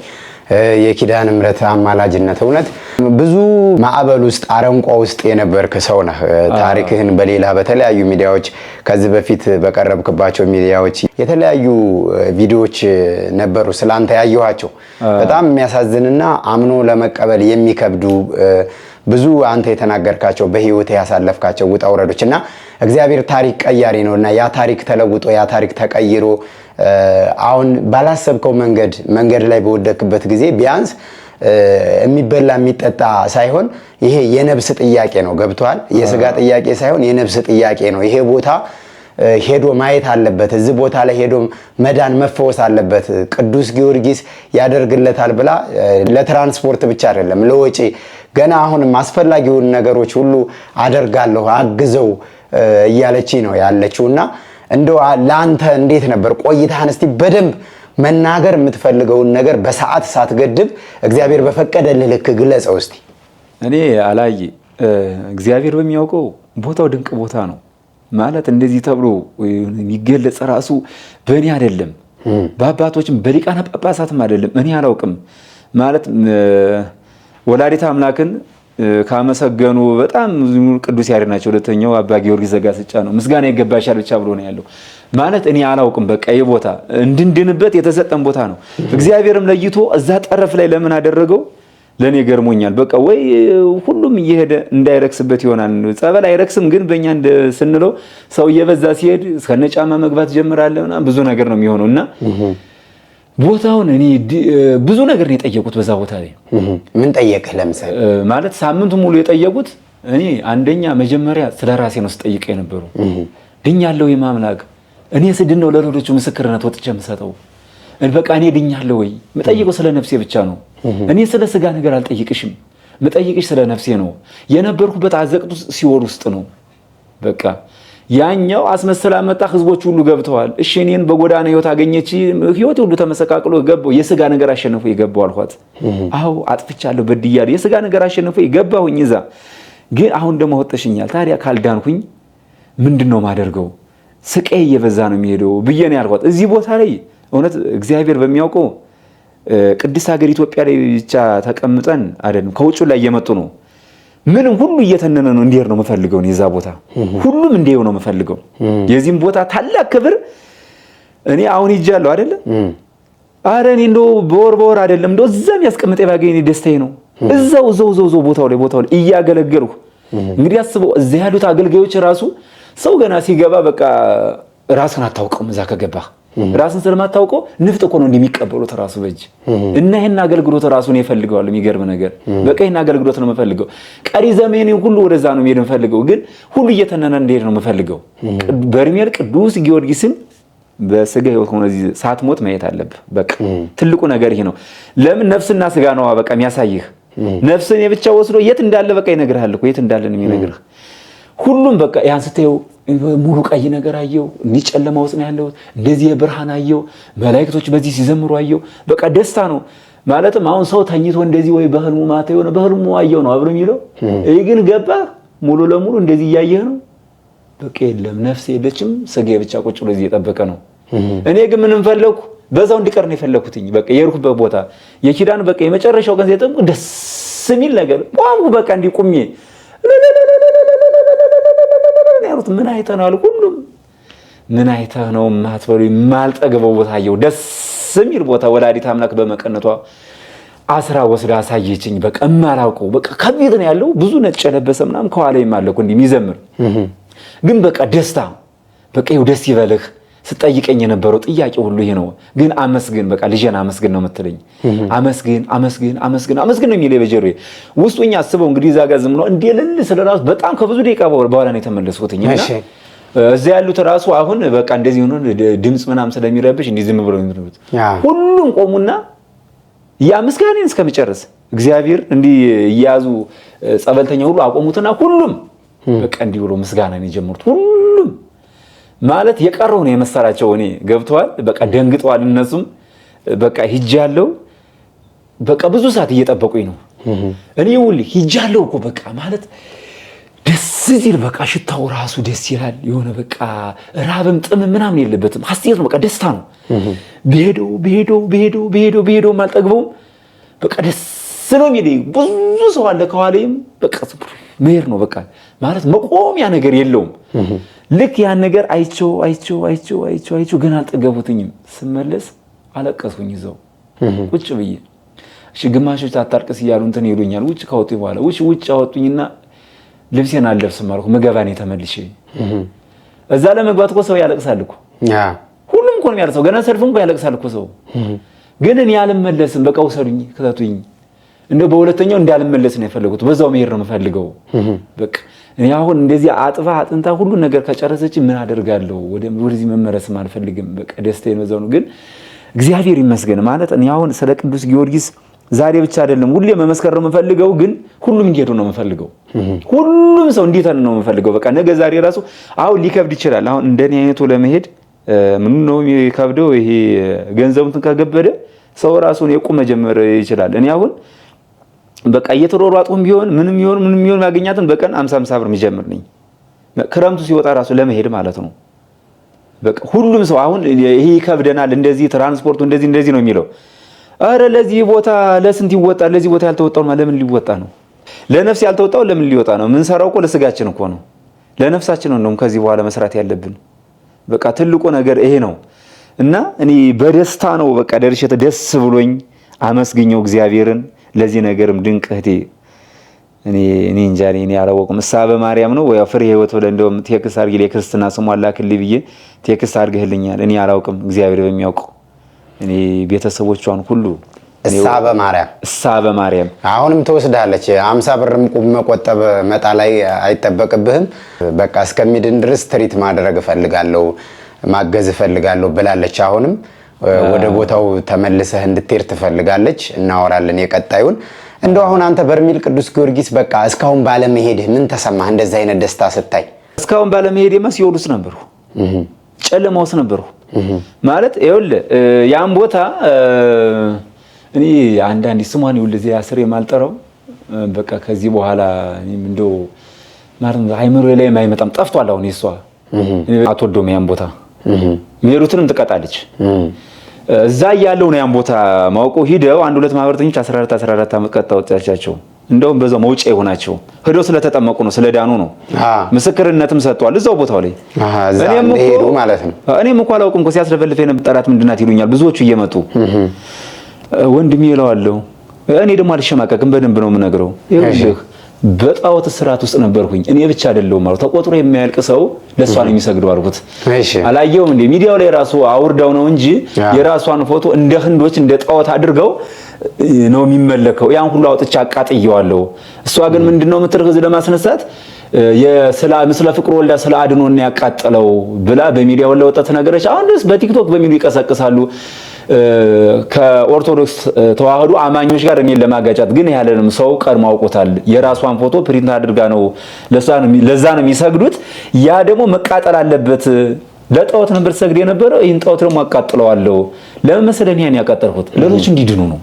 የኪዳነ ምሕረት አማላጅነት እውነት ብዙ ማዕበል ውስጥ አረንቋ ውስጥ የነበርክ ሰው ነህ። ታሪክህን በተለያዩ ሚዲያዎች ከዚህ በፊት በቀረብክባቸው ሚዲያዎች የተለያዩ ቪዲዮዎች ነበሩ ስላንተ ያየኋቸው። በጣም የሚያሳዝንና አምኖ ለመቀበል የሚከብዱ ብዙ አንተ የተናገርካቸው በህይወት ያሳለፍካቸው ውጣ ውረዶችና እግዚአብሔር ታሪክ ቀያሪ ነውና ያ ታሪክ ተለውጦ ያ ታሪክ ተቀይሮ አሁን ባላሰብከው መንገድ ላይ በወደክበት ጊዜ ቢያንስ የሚበላ የሚጠጣ ሳይሆን ይሄ የነፍስ ጥያቄ ነው። ገብቷል? የስጋ ጥያቄ ሳይሆን የነፍስ ጥያቄ ነው። ይሄ ቦታ ሄዶ ማየት አለበት። እዚህ ቦታ ላይ ሄዶ መዳን መፈወስ አለበት። ቅዱስ ጊዮርጊስ ያደርግለታል ብላ ለትራንስፖርት ብቻ አይደለም ለወጪ ገና አሁንም አስፈላጊውን ነገሮች ሁሉ አደርጋለሁ አግዘው እያለች ነው ያለችውና እንደው ላንተ እንዴት ነበር ቆይታህን? እስቲ በደንብ መናገር የምትፈልገውን ነገር በሰዓት ሳትገድብ እግዚአብሔር በፈቀደልህ ልክ ግለጸው እስቲ። እኔ እግዚአብሔር በሚያውቀው ቦታው ድንቅ ቦታ ነው ማለት እንደዚህ ተብሎ የሚገለጽ ራሱ በእኔ አይደለም፣ በአባቶችም በሊቃነ ጳጳሳትም አይደለም። እኔ አላውቅም ማለት ወላዲተ አምላክን ካመሰገኑ በጣም ቅዱስ ያሬድ ናቸው። ሁለተኛው አባ ጊዮርጊስ ዘጋስጫ ነው። ምስጋና ይገባሻል ብቻ ብሎ ነው ያለው ማለት እኔ አላውቅም። በቃ የቦታ እንድንድንበት የተሰጠን ቦታ ነው። እግዚአብሔርም ለይቶ እዛ ጠረፍ ላይ ለምን አደረገው ለኔ ገርሞኛል። በቃ ወይ ሁሉም እየሄደ እንዳይረክስበት ይሆናል። ጸበል አይረክስም፣ ግን በእኛ ስንለው ሰው እየበዛ ሲሄድ እስከነጫማ መግባት ጀምራለና ብዙ ነገር ነው የሚሆነውና ቦታውን እኔ ብዙ ነገር ነው የጠየቁት። በዛ ቦታ ላይ ምን ጠየቀህ? ለምሳሌ ማለት ሳምንቱ ሙሉ የጠየቁት እኔ አንደኛ መጀመሪያ ስለ ራሴ ነው ስጠይቅ የነበሩ ድኛለሁ የማምላክ እኔ ስድን ነው ለሌሎቹ ምስክርነት ወጥቼ የምሰጠው። በቃ እኔ ድኛለሁ ወይ መጠየቁ ስለ ነፍሴ ብቻ ነው። እኔ ስለ ስጋ ነገር አልጠይቅሽም፣ መጠይቅሽ ስለ ነፍሴ ነው። የነበርኩበት አዘቅቱ ሲኦል ውስጥ ነው። በቃ ያኛው አስመስላ መጣ። ህዝቦች ሁሉ ገብተዋል። እሺ እኔን በጎዳና ህይወት አገኘች፣ ህይወት ሁሉ ተመሰቃቅሎ ገባው። የስጋ ነገር አሸነፈ ይገባው አልኳት። አው አጥፍቻለሁ በድያለሁ። የስጋ ነገር አሸነፈ ይገባውኝ እዛ። ግን አሁን ደግሞ ወጥተሽኛል። ታዲያ ካልዳንኩኝ ምንድነው ማደርገው? ስቃይ እየበዛ ነው የሚሄደው ብዬ ነው ያልኳት። እዚህ ቦታ ላይ እውነት እግዚአብሔር በሚያውቀው ቅድስት ሀገር ኢትዮጵያ ላይ ብቻ ተቀምጠን አይደለም፣ ከውጭ ላይ እየመጡ ነው። ምንም ሁሉ እየተነነ ነው እንዲሄድ ነው የምፈልገው። የዛ ቦታ ሁሉም እንዲሄው ነው የምፈልገው። የዚህም ቦታ ታላቅ ክብር እኔ አሁን ይጃለሁ አይደለ? አረ እኔ እንደው በወር አይደለም እንደው እዛም ያስቀምጠ ባገኝ ደስታዬ ነው። እዛው ቦታው ላይ እያገለገልኩ እንግዲህ አስበው። እዛ ያሉት አገልጋዮች ራሱ ሰው ገና ሲገባ በቃ ራስን አታውቀውም። እዛ ከገባ ራስን ስለማታውቀው ንፍጥ እኮ ነው እንደሚቀበሉት ራሱ በእጅ እና ይሄን አገልግሎት ራሱ ነው ይፈልጋሉ። የሚገርም ነገር በቃ ይሄን አገልግሎት ነው የምፈልገው። ቀሪ ዘመኔ ሁሉ ወደዛ ነው የሚሄድ የምፈልገው። ግን ሁሉ እየተነነ እንዲሄድ ነው የምፈልገው። በርሜል ቅዱስ ጊዮርጊስን በስጋ ህይወት ሆነ እዚህ ሳትሞት ማየት አለብህ። በቃ ትልቁ ነገር ይሄ ነው። ለምን ነፍስና ስጋ ነው በቃ የሚያሳይህ። ነፍስን የብቻ ወስዶ የት እንዳለ በቃ ይነግርሃል እኮ የት እንዳለ ነው የሚነግርህ። ሁሉም በቃ ያን ስትየው ሙሉ ቀይ ነገር አየው። ጨለማ ውስጥ ነው ያለው። እንደዚህ የብርሃን አየው። መላእክቶች በዚህ ሲዘምሩ አየው። በቃ ደስታ ነው ማለትም። አሁን ሰው ተኝቶ እንደዚህ ወይ በህልሙ ማታ የሆነ በህልሙ አየው ነው አብሮ የሚለው። ይሄ ግን ገባ ሙሉ ለሙሉ እንደዚህ እያየህ ነው። በቃ የለም ነፍስ የለችም። ስጋ ብቻ ቁጭ ብሎ እዚህ እየጠበቀ ነው። እኔ ግን ምንም ፈለኩ በዛው እንዲቀር ነው የፈለኩትኝ። በቃ የርኩበት ቦታ የኪዳን በቃ የመጨረሻው ቀን ሲጠብቅ ደስ የሚል ነገር ቆምኩ። በቃ እንዲቁሜ ያሉት ምን አይተህ ነው አሉ። ሁሉም ምን አይተህ ነው ማትበሉ ማልጠገበው ቦታ አየው። ደስ የሚል ቦታ ወላዲተ አምላክ በመቀነቷ አስራ ወስዳ አሳየችኝ። በቃ እማላውቀው በቃ ከቤት ነው ያለው። ብዙ ነጭ ለበሰ ምናምን ከኋላዬም አለ እኮ እንደሚዘምር ግን በቃ ደስታ በቃ ይኸው ደስ ይበልህ። ስጠይቀኝ የነበረው ጥያቄ ሁሉ ይሄ ነው። ግን አመስግን በቃ ልጄን አመስግን ነው የምትለኝ። አመስግን ነው የሚለኝ በጀሮዬ ውስጡኛ። አስበው እንግዲህ እዛ ጋር ዝም ነው እንደልል ስለራሱ በጣም ከብዙ ደቂቃ በኋላ ነው የተመለስኩትኝ። እና እዛ ያሉት ራሱ አሁን በቃ እንደዚህ ሆኖ ድምጽ ምናምን ስለሚረብሽ እንዲህ ዝም ብለው የሚሉት ሁሉም ቆሙና ያ ምስጋናን እስከመጨረስ እግዚአብሔር እንዲህ እያያዙ ጸበልተኛ ሁሉ አቆሙትና ሁሉም በቃ እንዲህ ብሎ ምስጋናን የጀመሩት ሁሉም ማለት የቀረው ነው የመሰላቸው። እኔ ገብተዋል በቃ ደንግጠዋል እነሱም። በቃ ሂጃለሁ በቃ ብዙ ሰዓት እየጠበቁኝ ነው። እኔ ሁሉ ሂጃለሁ እኮ በቃ ማለት ደስ ሲል በቃ ሽታው ራሱ ደስ ይላል። የሆነ በቃ ራብም ጥም ምናምን የለበትም። ሐሴት ነው በቃ ደስታ ነው። በሄዶ ማልጠግበውም በቃ ደስ ነው የሚለኝ። ብዙ ሰው አለ ከኋላዬም በቃ መሄድ ነው በቃ ማለት መቆሚያ ነገር የለውም። ልክ ያን ነገር አይቼው ገና አልጠገቡትኝም። ስመለስ አለቀስኩኝ እዛው ቁጭ ብዬ። እሺ ግማሾች አታርቅስ እያሉ እንትን ይሉኛል። ውጭ ካወጡኝ በኋላ ውጭ አወጡኝና ልብሴን አልለብስም አልኩ። መገባኔ ተመልሼ እዛ ለመግባት እኮ ሰው ያለቅሳል እኮ ሁሉም እኮ ነው ያለቅሰው። ገና ሰልፍም እኮ ያለቅሳል እኮ ሰው። ግን እኔ አልመለስም በቃ ውሰዱኝ ከተቱኝ። እንደው በሁለተኛው እንዳልመለስ ነው የፈለጉት። በዛው መሄድ ነው የምፈልገው በቃ እኔ አሁን እንደዚህ አጥባ አጥንታ ሁሉ ነገር ከጨረሰች ምን አደርጋለሁ? ወደዚህ መመለስም አልፈልግም። በቃ ደስታዬ ነው። ግን እግዚአብሔር ይመስገን ማለት እኔ አሁን ስለ ቅዱስ ጊዮርጊስ ዛሬ ብቻ አይደለም ሁሌ መመስከር ነው የምፈልገው። ግን ሁሉም እንዲሄዱ ነው የምፈልገው። ሁሉም ሰው እንዲተን ነው የምፈልገው። በቃ ነገ ዛሬ ራሱ አሁን ሊከብድ ይችላል። አሁን እንደኔ አይነቱ ለመሄድ ምን ነው የሚከብደው? ይሄ ገንዘቡን ከገበደ ሰው ራሱን የቁም መጀመር ይችላል። እኔ አሁን በቃ እየተሮሯጡም ቢሆን ምንም ይሆን ያገኛትን በቀን 50 ብር የሚጀምር ነኝ። ክረምቱ ሲወጣ ራሱ ለመሄድ ማለት ነው። በቃ ሁሉም ሰው አሁን ይሄ ይከብደናል፣ እንደዚህ ትራንስፖርቱ እንደዚህ ነው የሚለው። አረ ለዚህ ቦታ ለስንት ይወጣል? ለዚህ ቦታ ያልተወጣው ለምን ሊወጣ ነው? ለነፍስ ያልተወጣው ለምን ሊወጣ ነው? ምን ሰራው እኮ ለስጋችን እኮ ነው፣ ለነፍሳችን ነው ከዚህ በኋላ መስራት ያለብን። በቃ ትልቁ ነገር ይሄ ነው እና እኔ በደስታ ነው በቃ ደርሼ ደስ ብሎኝ አመስግኘው እግዚአብሔርን። ለዚህ ነገርም ድንቅ እህቴ እኔ እንጃ እኔ አላወቅም። እሳበ ማርያም ነው ወይ ፍሬ ህይወት ብለህ እንደውም ቴክስት አድርጊ ለክርስትና ስሟ ላክልኝ ብዬ ቴክስት አድርገህልኛል። እኔ አላውቅም፣ እግዚአብሔር በሚያውቀው እኔ ቤተሰቦቿን ሁሉ እሳበ ማርያም አሁንም ትወስዳለች። 50 ብርም ቁም መቆጠብ መጣ ላይ አይጠበቅብህም። በቃ እስከሚድን ድረስ ትሪት ማድረግ እፈልጋለሁ፣ ማገዝ እፈልጋለሁ ብላለች። አሁንም ወደ ቦታው ተመልሰህ እንድትሄድ ትፈልጋለች። እናወራለን የቀጣዩን። እንደው አሁን አንተ በርሜል ቅዱስ ጊዮርጊስ በቃ እስካሁን ባለመሄድህ ምን ተሰማህ? እንደዚህ አይነት ደስታ ስታይ። እስካሁን ባለመሄዴማ ሲኦል ውስጥ ነበርኩ፣ ጨለማ ውስጥ ነበርኩ ማለት ይኸውልህ ያን ቦታ እኔ አንዳንዴ ስሟን ይኸውልህ እዚህ አስሬ የማልጠራው በቃ ከዚህ በኋላ እንደው ማለት አይምሮዬ ላይ አይመጣም፣ ጠፍቷል። አሁን እሷ አትወደውም ያን ቦታ ሜሩትንም ትቀጣለች። እዛ ያለው ነው ያን ቦታ ማውቀው ሂደው አንድ ሁለት ማህበረተኞች 14 ዓመት ቀጣውጫቸው እንደውም በዛው መውጫ ይሆናቸው ሄዶ ስለተጠመቁ ነው ስለዳኑ ነው። ምስክርነትም ሰጥቷል እዛው ቦታው ላይ። እኔም ሄዱ ማለት ነው። እኔም እኮ አላውቅም እኮ ሲያስለፈልፍ የነበራት ምንድናት ይሉኛል ብዙዎቹ እየመጡ ወንድሜ ይለዋለሁ። እኔ ደግሞ አልሸማቀቅም፣ በደንብ ነው የምነግረው። ይኸውልህ በጣዖት ስርዓት ውስጥ ነበርኩኝ እኔ ብቻ አይደለሁም ማለት ተቆጥሮ የማያልቅ ሰው ለሷ ነው የሚሰግደው አልኩት። አላየውም እንዴ ሚዲያው ላይ ራሱ አውርዳው ነው እንጂ የራሷን ፎቶ እንደ ህንዶች እንደ ጣዖት አድርገው ነው የሚመለከው። ያን ሁሉ አውጥቻ አቃጥየዋለሁ። እሷ ግን ምንድነው የምትርክዝ ለማስነሳት ምስለ ፍቅር ወልዳ ስለ አድኖና ያቃጠለው ብላ በሚዲያው ላይ ወጣት ነገረች። አሁን ድረስ በቲክቶክ በሚሉ ይቀሰቅሳሉ ከኦርቶዶክስ ተዋህዶ አማኞች ጋር እኔን ለማጋጫት። ግን ያለንም ሰው ቀድሞ አውቆታል። የራሷን ፎቶ ፕሪንት አድርጋ ነው ለዛ ነው የሚሰግዱት። ያ ደግሞ መቃጠል አለበት። ለጣዖት ነበር ሰግድ የነበረው። ይሄን ጣዖት ደግሞ አቃጥለዋለሁ። ለምን መሰለኝ ያን ያቃጠልኩት ሌሎች እንዲድኑ ነው።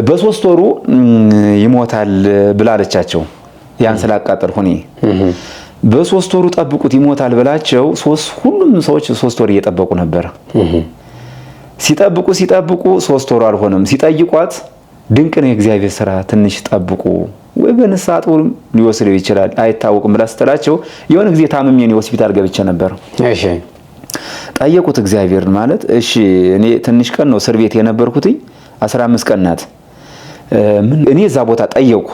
በ3 ወሩ ይሞታል ብላለቻቸው። ያን ስላቃጠልኩ እኔ በ3 ወሩ ጠብቁት ይሞታል ብላቸው ሁሉም ሰዎች 3 ወር እየጠበቁ ነበር። ሲጠብቁ 3 ወሩ አልሆነም። ሲጠይቋት ድንቅ ነው የእግዚአብሔር ስራ፣ ትንሽ ጠብቁ ወይ በንስሐ አጥቦም ሊወስደው ይችላል አይታወቅም ብላ ስትላቸው የሆነ ጊዜ ታምሜ ነው ሆስፒታል ገብቼ ነበር። እሺ ጠየቁት እግዚአብሔር ማለት እሺ እኔ ትንሽ ቀን ነው እስር ቤት የነበርኩት 15 ቀን ናት። እኔ እዛ ቦታ ጠየቁ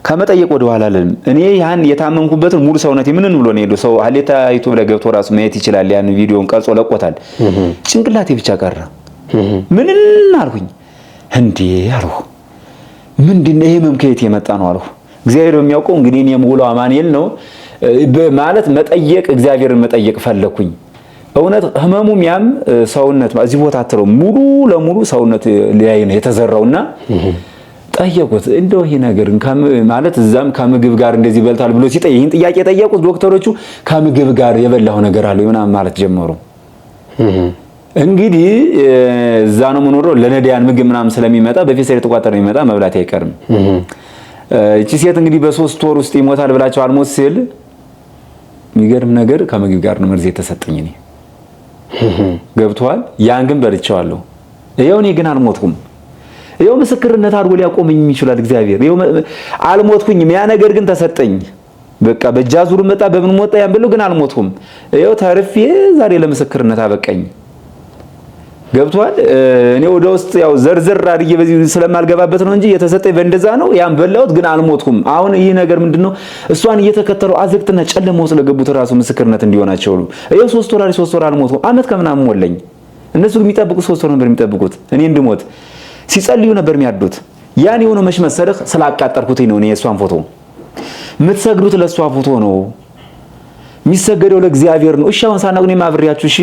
ከመጠየቅ ወደ ኋላ አለም። እኔ ያን የታመንኩበትን ሙሉ ሰውነቴ ምንን ብሎ ነው ሄዶ ሰው አሌታ ዩቲዩብ ላይ ገብቶ ራሱ ማየት ይችላል። ያን ቪዲዮን ቀርጾ ለቆታል። ጭንቅላቴ ብቻ ቀረ። ምንን አልኩኝ እንዴ አልኩ ምንድነው ይሄ መምከየት የመጣ ነው አልኩ። እግዚአብሔር የሚያውቀው እንግዲህ እኔ ሙሉ አማኑኤል ነው ማለት መጠየቅ እግዚአብሔርን መጠየቅ ፈለኩኝ። እውነት ህመሙም ያም ሰውነት እዚህ ቦታ አትረው ሙሉ ለሙሉ ሰውነት ላይ ነው የተዘራውና ጠየቁት እንደው ይሄ ነገር ማለት እዛም ከምግብ ጋር እንደዚህ በልታል ብሎ ሲጠይቅ ይሄን ጥያቄ ጠየቁት ዶክተሮቹ። ከምግብ ጋር የበላው ነገር አለ ምናምን ማለት ጀመሩ። እንግዲህ እዛ ነው የምኖረው ለነዳያን ምግብ ምናምን ስለሚመጣ በፌስታል የተቋጠረ የሚመጣ መብላት አይቀርም። እቺ ሴት እንግዲህ በ3 ወር ውስጥ ይሞታል ብላቸው አልሞት ሲል የሚገርም ነገር ከምግብ ጋር ነው መርዝ የተሰጠኝ እኔ ገብቷል። ያን ግን በልቼዋለሁ። ይኸው እኔ ግን አልሞትኩም። ይኸው ምስክርነት አድርጎ ሊያቆመኝ ይችላል እግዚአብሔር። ይኸው አልሞትኩኝም። ያ ነገር ግን ተሰጠኝ። በቃ በጃዙር መጣ በምን ሞጣ ያን ብለው ግን አልሞትኩም። ይኸው ተርፌ ዛሬ ለምስክርነት አበቃኝ። ገብቷል። እኔ ወደ ውስጥ ያው ዘርዘር አድርጌ በዚህ ስለማልገባበት ነው እንጂ የተሰጠኝ በእንደዛ ነው። ያን በላሁት ግን አልሞትኩም። አሁን ይሄ ነገር ምንድነው እሷን እየተከተለው አዘቅትና ጨለማው ስለገቡት ራሱ ምስክርነት እንዲሆናቸው ነው። ይኸው 3 ወር አልሞትኩም። አመት ከምናምን ሞላኝ። እነሱ የሚጠብቁት 3 ወር ነበር የሚጠብቁት እኔ እንድሞት ሲጸልዩ ነበር የሚያዱት። ያን የሆነ መች መሰለህ ስላቃጠርኩት ነው እኔ የሷን ፎቶ የምትሰግዱት ለሷ ፎቶ ነው የሚሰገደው ለእግዚአብሔር ነው። እሺ አሁን ሳናግኔ ማብሪያችሁ እሺ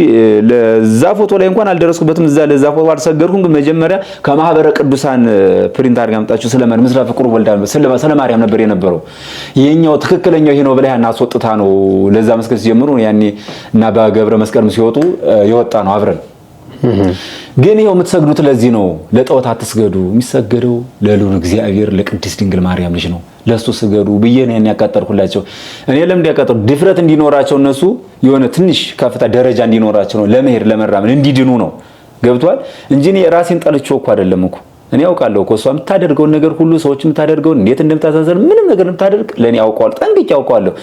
ለዛ ፎቶ ላይ እንኳን አልደረስኩበትም። እዛ ለዛ ፎቶ አልሰገድኩም። ግን መጀመሪያ ከማህበረ ቅዱሳን ፕሪንት አድርጋ አምጣችሁ ስለማን ምስራ ፍቅሩ ወልዳ ስለ ማርያም ነበር የነበረው። ይሄኛው ትክክለኛው ይሄ ነው ብለህ አናስወጥታ ነው ለዛ መስከስ ጀምሮ ያኔ እና በገብረ መስቀልም ሲወጡ የወጣ ነው አብረን። ግን ይሄው የምትሰግዱት ለዚህ ነው። ለጣዖት አትስገዱ። የሚሰገደው ለልዑል እግዚአብሔር ለቅድስት ድንግል ማርያም ልጅ ነው። ለሱ ስገዱ ብዬ ነው ያቃጠርኩላቸው። እኔ ለምን ያቃጠርኩ ድፍረት እንዲኖራቸው እነሱ የሆነ ትንሽ ከፍታ ደረጃ እንዲኖራቸው ነው። ለመሄድ ለመራመድ እንዲድኑ ነው። ገብቷል እንጂ እኔ ራሴን ጠልቼው እኮ አይደለም እኮ እኔ ያውቃለሁ እኮ እሷ የምታደርገው ነገር ሁሉ ሰዎች የምታደርገው እንዴት እንደምታሳዘር ምንም ነገር እንደምታደርግ ለኔ ያውቀዋል። ጠንቅቄ ያውቀዋለሁ።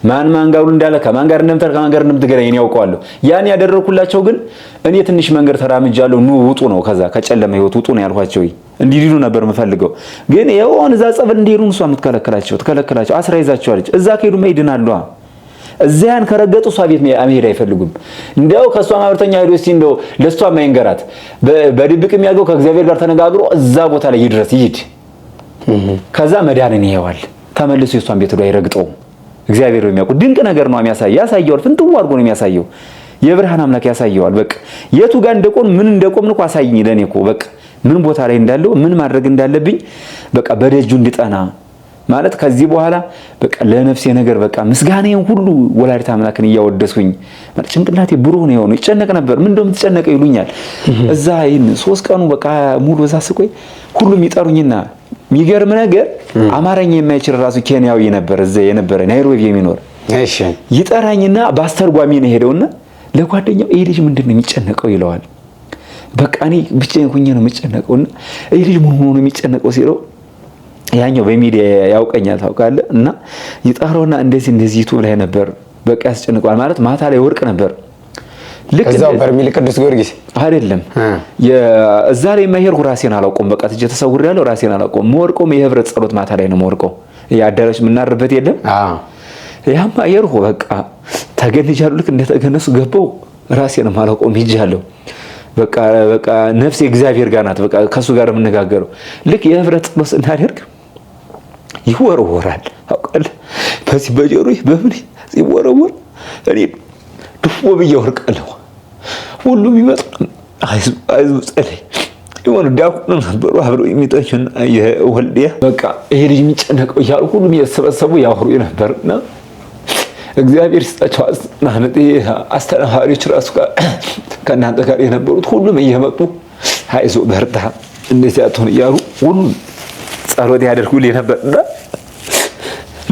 ማን ጋር እንዳለ ከማን ጋር እንደምትገናኝ እኔ ያውቀዋለሁ። ያን ያደረኩላቸው ግን እኔ ትንሽ መንገድ ተራምጃለሁ። ኑ ውጡ ነው ከዛ ከጨለማ ህይወት ውጡ ነው ያልኳቸው። እንዲድኑ ነበር የምፈልገው። ግን የሆነ እዛ ጸበል እንዲሄዱ እሷ ትከለክላቸው አስራ ይዛቸዋለች። እዛ ከሄዱ ይድናሉ። እዚያን ከረገጡ እሷ ቤት መሄድ አይፈልጉም። እንደው ከሷ ማህበርተኛ ሄዶ እስቲ እንደው ለሷ ማይንገራት በድብቅ የሚያገው ከእግዚአብሔር ጋር ተነጋግሮ እዛ ቦታ ላይ ይድረስ ይሄድ። ከዛ መዳንን ይሄዋል። ተመልሶ የሷን ቤት ሄዶ አይረግጠው። እግዚአብሔር የሚያውቁ ድንቅ ነገር ነው ያሳየዋል። ፍንጥው አድርጎ ነው የሚያሳየው። የብርሃን አምላክ ያሳየዋል። በቃ የቱ ጋር እንደቆም ምን እንደቆምን እኮ አሳይኝ ለኔ እኮ በቃ ምን ቦታ ላይ እንዳለው ምን ማድረግ እንዳለብኝ በቃ በደጁ እንድጠና ማለት ከዚህ በኋላ በቃ ለነፍሴ ነገር በቃ ምስጋናዬን ሁሉ ወላዲተ አምላክን እያወደስኩኝ ማለት ጭንቅላቴ ብሩህ ነው የሆነው። ይጨነቅ ነበር። ምን እንደምትጨነቀው ይሉኛል። እዛ ይሄን 3 ቀኑ በቃ ሙሉ እዛ ስቆይ ሁሉም ይጠሩኝና የሚገርም ነገር አማርኛ የማይችል ራሱ ኬንያዊ ነበር እዛ የነበረ ናይሮቢ የሚኖር እሺ ይጠራኝና በአስተርጓሚ ነው ሄደውና ለጓደኛው ይሄ ልጅ ምንድነው የሚጨነቀው ይለዋል። በቃ እኔ ብቻዬን ሆኜ ነው የሚጨነቀውና ይሄ ልጅ ምን ሆኖ ነው የሚጨነቀው ሲለው ያኛው በሚዲያ ያውቀኛል ታውቃለህ። እና ይጣራውና እንደዚህ ዩቲዩብ ላይ ነበር በቃ ያስጨንቀዋል ማለት ማታ ላይ ወርቅ ነበር። ልክ እዛው በርሜል ቅዱስ ጊዮርጊስ አይደለም እዛ ላይ መሄድ ራሴን አላውቀውም። በቃ ትጀ ተሰውሬያለሁ። ራሴን አላውቀውም። መወርቀው የህብረት ጸሎት ማታ ላይ ነው መወርቀው። ያዳራሽ ምናርበት የለም ያማ የርሆ በቃ ተገንጃለሁ። ልክ እንደተገነሱ ገባው ራሴን አላውቀውም ሄጃለሁ። በቃ ነፍሴ እግዚአብሔር ጋር ናት። በቃ ከሱ ጋር የምነጋገረው ልክ የህብረት ጸሎት ስናደርግ ይወረወራል ታውቃለህ። በዚህ በጆሮዬ በምን ሲወረወር እኔ ድፎ ብዬ ወርቃለሁ። ሁሉም ይመጣል። አይዞህ ጸልይ የሆነ ዲያቆን ነበሩ አብረው የሚጠኙና የወልዲያ በቃ ይሄ ልጅ የሚጨነቀው እያሉ ሁሉም እየተሰበሰቡ ያወሩ ነበርና እግዚአብሔር ይስጣቸው ማለት አስተናባሪዎች ራሱ ጋር ከእናንተ ጋር የነበሩት ሁሉም እየመጡ አይዞህ በርታ እንደዚህ አትሆን እያሉ ሁሉም ጸሎት ያደርጉልኝ ነበርና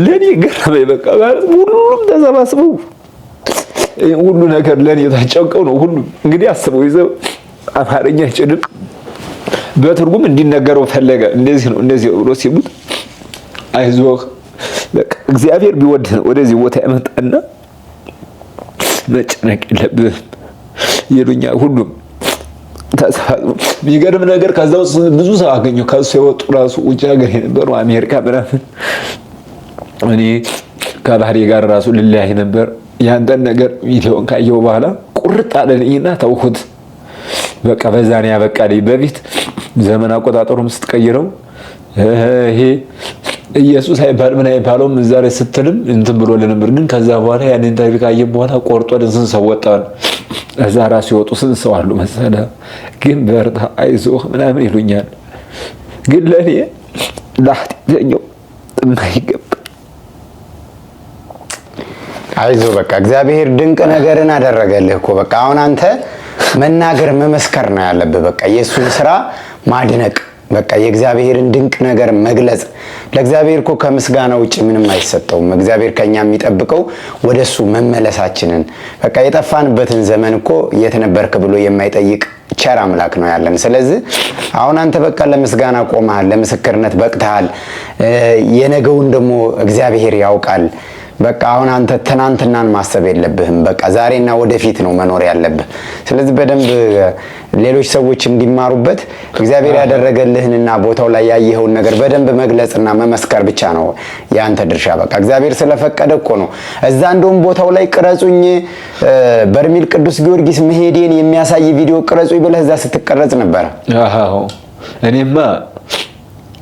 ለኔ ገረመኝ። በቃ ማለት ሁሉም ተሰባስበው ሁሉ ነገር ለኔ ታጨንቀው ነው። ሁሉም እንግዲህ አስበው ይዘው አማርኛ አይችልም በትርጉም እንዲነገረው ፈለገ። እንደዚህ ነው እንደዚህ ብሎ ሲሉት አይዞህ በቃ እግዚአብሔር ቢወድ ነው ወደዚህ ቦታ ያመጣና መጨነቅ የለብህም ይሉኛል። ሁሉም ተሰባስበው የሚገርም ነገር ከዛው ብዙ ሰው አገኘሁ። ከሱ የወጡ ራሱ ውጭ ሀገር የነበሩ አሜሪካ ምናምን እኔ ከባህሪ ጋር ራሱ ልለያይ ነበር። ያንተን ነገር ቪዲዮን ካየው በኋላ ቁርጥ አለልኝና ተውኩት። በቃ በዛኔ ያበቃልኝ። በፊት ዘመን አቆጣጠሩም ስትቀይረው ይሄ ኢየሱስ አይባል ምን አይባለውም እዛ ላይ ስትልም እንትን ብሎ ለነበር። ግን ከዛ በኋላ ያንን ታሪክ ካየን በኋላ ቆርጦ ስንት ሰው ወጣን። እዛ ራሱ ይወጡ ስንት ሰው አሉ መሰለህ። ግን በርታ አይዞህ ምናምን ይሉኛል። ግን ለኔ ላህተኛው የማይገባ አይዞህ በቃ እግዚአብሔር ድንቅ ነገርን አደረገልህ እኮ በቃ አሁን አንተ መናገር መመስከር ነው ያለብህ። በቃ የሱን ስራ ማድነቅ በቃ የእግዚአብሔርን ድንቅ ነገር መግለጽ። ለእግዚአብሔር እኮ ከምስጋና ውጭ ምንም አይሰጠውም። እግዚአብሔር ከኛ የሚጠብቀው ወደሱ መመለሳችንን። በቃ የጠፋንበትን ዘመን እኮ የት ነበርክ ብሎ የማይጠይቅ ቸር አምላክ ነው ያለን። ስለዚህ አሁን አንተ በቃ ለምስጋና ቆመሃል፣ ለምስክርነት በቅተሃል። የነገውን ደግሞ እግዚአብሔር ያውቃል። በቃ አሁን አንተ ትናንትናን ማሰብ የለብህም። በቃ ዛሬና ወደፊት ነው መኖር ያለብህ። ስለዚህ በደንብ ሌሎች ሰዎች እንዲማሩበት እግዚአብሔር ያደረገልህንና ቦታው ላይ ያየኸውን ነገር በደንብ መግለጽና መመስከር ብቻ ነው ያንተ ድርሻ። በቃ እግዚአብሔር ስለፈቀደ እኮ ነው። እዛ እንደውም ቦታው ላይ ቅረጹኝ፣ በርሜል ቅዱስ ጊዮርጊስ መሄዴን የሚያሳይ ቪዲዮ ቅረጹኝ ብለህ እዛ ስትቀረጽ ነበር። አዎ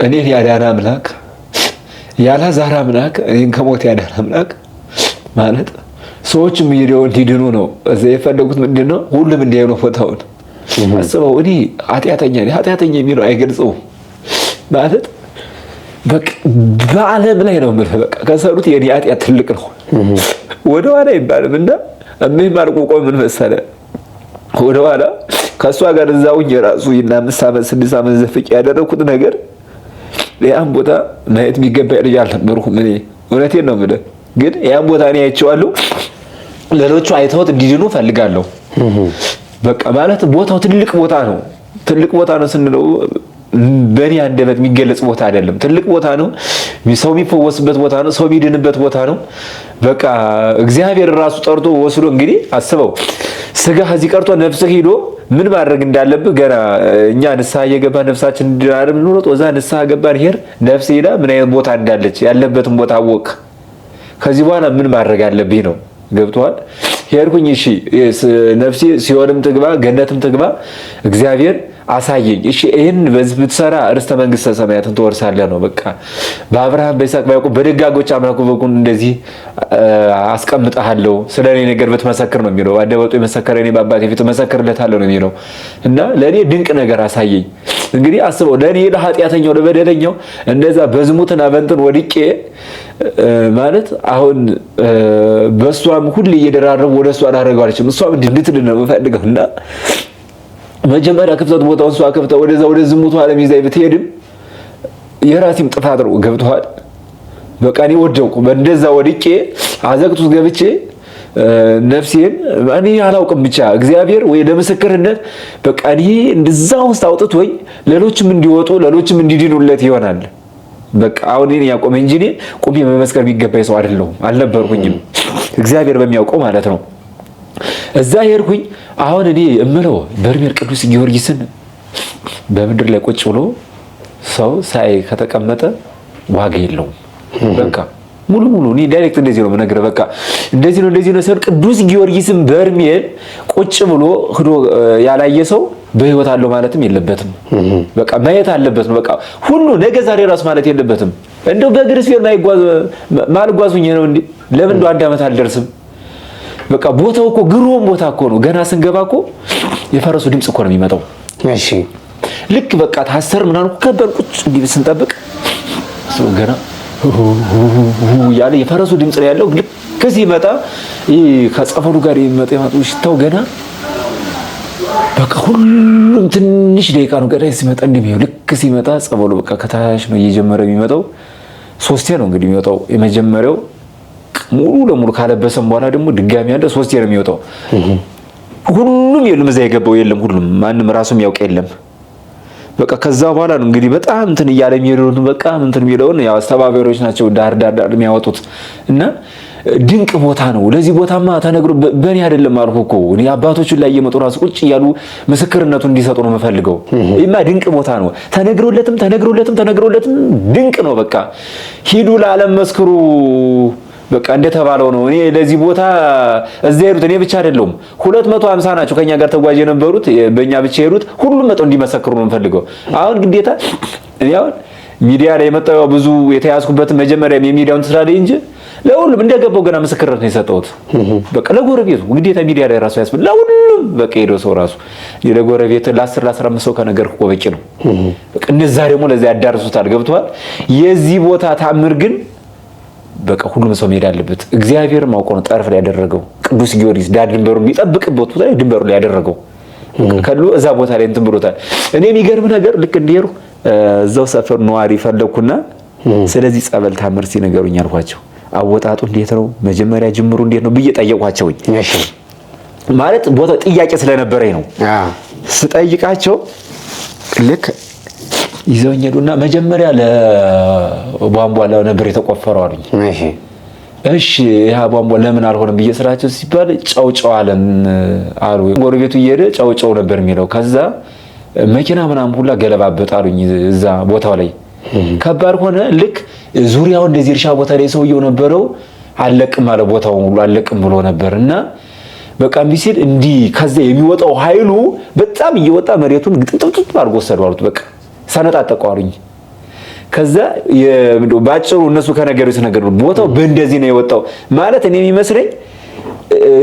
እኔን ያዳነ አምላክ ያላዛር አምላክ እኔን ከሞት ያዳነ አምላክ ማለት ሰዎችም ሄደው እንዲድኑ ነው እዛ የፈለጉት። ምንድነው ሁሉም እንዲያዩ ነው ቦታውን። አስበው እኔ ኃጢአተኛ የሚለው አይገልጸውም ማለት በቃ በዓለም ላይ ነው የምልህ። በቃ ከሰሩት የኔ ኃጢአት ትልቅ ነው ወደ ኋላ አይባልም። እና እምህ ማልቆቆ ምን መሰለህ ወደ ኋላ ከእሷ ጋር እዛውኝ የራሱ እና 5 ዓመት 6 ዓመት ዘፍቄ ያደረኩት ነገር ያን ቦታ ማየት የሚገባ ልጅ አልነበርኩም እኔ። እውነቴን ነው የምልህ። ግን ያን ቦታ እኔ አይቼዋለሁ። ሌሎቹ አይተውት እንዲድኑ ፈልጋለሁ። በቃ ማለት ቦታው ትልቅ ቦታ ነው። ትልቅ ቦታ ነው ስንለው በእኔ አንደበት የሚገለጽ ቦታ አይደለም። ትልቅ ቦታ ነው። ሰው የሚፈወስበት ቦታ ነው። ሰው የሚድንበት ቦታ ነው። በቃ እግዚአብሔር ራሱ ጠርቶ ወስዶ እንግዲህ አስበው ስጋ እዚህ ቀርቶ ነፍስ ሄዶ ምን ማድረግ እንዳለብህ ገና እኛ ንስሐ እየገባ ነፍሳችን እንድናረም ኑሮት ወዛ ንስሐ ገባን ሄር ነፍስ ሄዳ ምን አይነት ቦታ እንዳለች ያለበትን ቦታ አወቅ። ከዚህ በኋላ ምን ማድረግ አለብኝ ነው። ገብቷል። ሄድኩኝ። እሺ ነፍሴ ሲኦልም ትግባ ገነትም ትግባ እግዚአብሔር አሳየኝ። እሺ ይሄን በዚህ ብትሰራ ርስተ መንግስተ ሰማያትን ትወርሳለህ ነው። በቃ በአብርሃም በይስሐቅ በያዕቆብ በደጋጎች አምላክ በኩል እንደዚህ አስቀምጣለሁ። ስለኔ ነገር ብትመሰክር ነው የሚለው። አደባባይ የመሰከረ እኔ በአባቴ ፊት መሰክርለታለሁ ነው የሚለው። እና ለኔ ድንቅ ነገር አሳየኝ። እንግዲህ አስበው ለኔ ለኃጢአተኛው ለበደለኛው እንደዛ በዝሙትና በእንትን ወድቄ ማለት አሁን በሷም ሁሉ እየደራረቡ ወደሷ አላረጋለችም። እሷም እንድትድን ነው የምፈልገው። እና መጀመሪያ ክፍተት ቦታውን እሷ ከፍታ ወደዛ ወደ ዝሙቱ ዓለም ይዛይ ብትሄድም የራሴም ጥፋት ነው። ገብቷል። በቃ እኔ ወደቅኩ። በእንደዛ ወድቄ አዘቅቱ ገብቼ ነፍሴን እኔ አላውቅም ብቻ እግዚአብሔር ወይ ለምስክርነት በቃ እኔ እንደዛ ውስጥ አውጥቶኝ ሌሎችም እንዲወጡ ሌሎችም እንዲድኑለት ይሆናል። በቃ አሁን እኔ ያቆመ እንጂ እኔ ቁሜ መመስከር የሚገባኝ ሰው አይደለሁም አልነበርኩኝም። እግዚአብሔር በሚያውቀው ማለት ነው። እዛ ሄድኩኝ። አሁን እኔ እምለው በርሜል ቅዱስ ጊዮርጊስን በምድር ላይ ቁጭ ብሎ ሰው ሳይ ከተቀመጠ ዋጋ የለውም። በቃ ሙሉ እኔ ዳይሬክት እንደዚህ ነው የምነግርህ። በቃ እንደዚህ ነው ሰው ቅዱስ ጊዮርጊስን በርሜል ቁጭ ብሎ ሄዶ ያላየ ሰው በህይወት አለው ማለትም የለበትም። በቃ ማየት አለበት ነው። በቃ ሁሉ ነገ ዛሬ ራስ ማለት የለበትም። እንደው በእግር ሲሆን ማልጓዙኝ ነው እንዴ? ለምን እንደው 1 ዓመት አልደርስም? በቃ ቦታው እኮ ግሩም ቦታ እኮ ነው። ገና ስንገባ እኮ የፈረሱ ድምጽ እኮ ነው የሚመጣው። እሺ ልክ በቃ ታሰር ምናምን ከበር ቁጭ እንዲህ ስንጠብቅ ሰው ገና ያለ የፈረሱ ድምጽ ነው ያለው። ልክ ሲመጣ ከጸፈሩ ጋር የሚመጣ ሽታው ገና በቃ ሁሉም ትንሽ ደቂቃ ነው ገና ሲመጣ እንደሚሄው። ልክ ሲመጣ ጸበሉ በቃ ከታች ነው እየጀመረ የሚመጣው። 3 ነው እንግዲህ የሚወጣው። የመጀመሪያው ሙሉ ለሙሉ ካለበሰም በኋላ ደግሞ ድጋሚ ያለ 3 ነው የሚወጣው። ሁሉም የለም እዛ የገባው የለም። ሁሉም ማንም ራሱም ያውቅ የለም። በቃ ከዛ በኋላ ነው እንግዲህ በጣም እንትን እያለ የሚሄዱት። በቃ እንትን የሚለውን ያው አስተባባሪዎች ናቸው ዳር የሚያወጡት። እና ድንቅ ቦታ ነው። ለዚህ ቦታማ ተነግሮ በእኔ አይደለም አልኩ እኮ እኔ አባቶቹን ላይ እየመጡ ራሱ ቁጭ እያሉ ምስክርነቱ እንዲሰጡ ነው የምፈልገው። ይማ ድንቅ ቦታ ነው። ተነግሮለትም ድንቅ ነው። በቃ ሂዱ ለዓለም መስክሩ በቃ እንደተባለው ነው። እኔ ለዚህ ቦታ እዛ ሄዱት እኔ ብቻ አይደለም 250 ናቸው ከኛ ጋር ተጓዥ የነበሩት። በእኛ ብቻ ሄዱት ሁሉም መጥተው እንዲመሰክሩ ነው የምፈልገው። አሁን ግዴታ እኔ አሁን ሚዲያ ላይ የመጣው ብዙ የተያዝኩበት መጀመሪያም የሚዲያውን ስላለ እንጂ ለሁሉም እንደገባው ገና ምስክርነት ነው የሰጠሁት። በቃ ለጎረቤቱ ግዴታ ሚዲያ ላይ ራሱ ያስብል ለሁሉም በቃ ሄዶ ሰው ራሱ ለጎረቤት ለ10 ለ15 ሰው ከነገርኩ እኮ በቂ ነው። በቃ እነዛ ደግሞ ለዛ ያዳርሱታል። ገብቷል። የዚህ ቦታ ታምር ግን በቃ ሁሉም ሰው መሄድ አለበት። እግዚአብሔር ማውቀው ነው ጠርፍ ላይ ያደረገው። ቅዱስ ጊዮርጊስ ዳር ድንበሩን የሚጠብቅበት ቦታ ላይ ድንበሩ ላይ ያደረገው ከሉ እዛ ቦታ ላይ እንትን ብሎታል። እኔ የሚገርም ነገር ልክ እንዲሄዱ እዛው ሰፈር ነዋሪ ፈለኩና ስለዚህ ጸበል ታምር ሲነገሩኝ አልኳቸው። አወጣጡ እንዴት ነው መጀመሪያ ጅምሩ እንዴት ነው ብዬ ጠየኳቸውኝ። እሺ ማለት ቦታ ጥያቄ ስለነበረኝ ነው። ስጠይቃቸው ልክ ይዘውኝ ሄዱና መጀመሪያ ለቧንቧ ነበር የተቆፈረው አሉኝ። እሺ ያ ቧንቧ ለምን አልሆነም ብዬ ስራቸው ሲባል ጨው አለን አሉ። ጎረቤቱ እየሄደ ጨው ነበር የሚለው። ከዛ መኪና ምናምን ሁላ ገለባበጥ አሉኝ እዛ ቦታው ላይ ከባድ ሆነ። ልክ ዙሪያው እንደዚህ እርሻ ቦታ ላይ ሰውየው ነበረው አለቅም አለ ቦታውን ሁሉ አለቅም ብሎ ነበርና በቃ ቢሲል እንዲህ ከዛ የሚወጣው ኃይሉ በጣም እየወጣ መሬቱን ግጥጥጥ አድርጎ ወሰደው አሉት። በቃ ሰነጣጠቀው አሉኝ። ከዛ ባጭሩ እነሱ ከነገሩት ነገር ቦታው በእንደዚህ ነው የወጣው ማለት እኔ የሚመስለኝ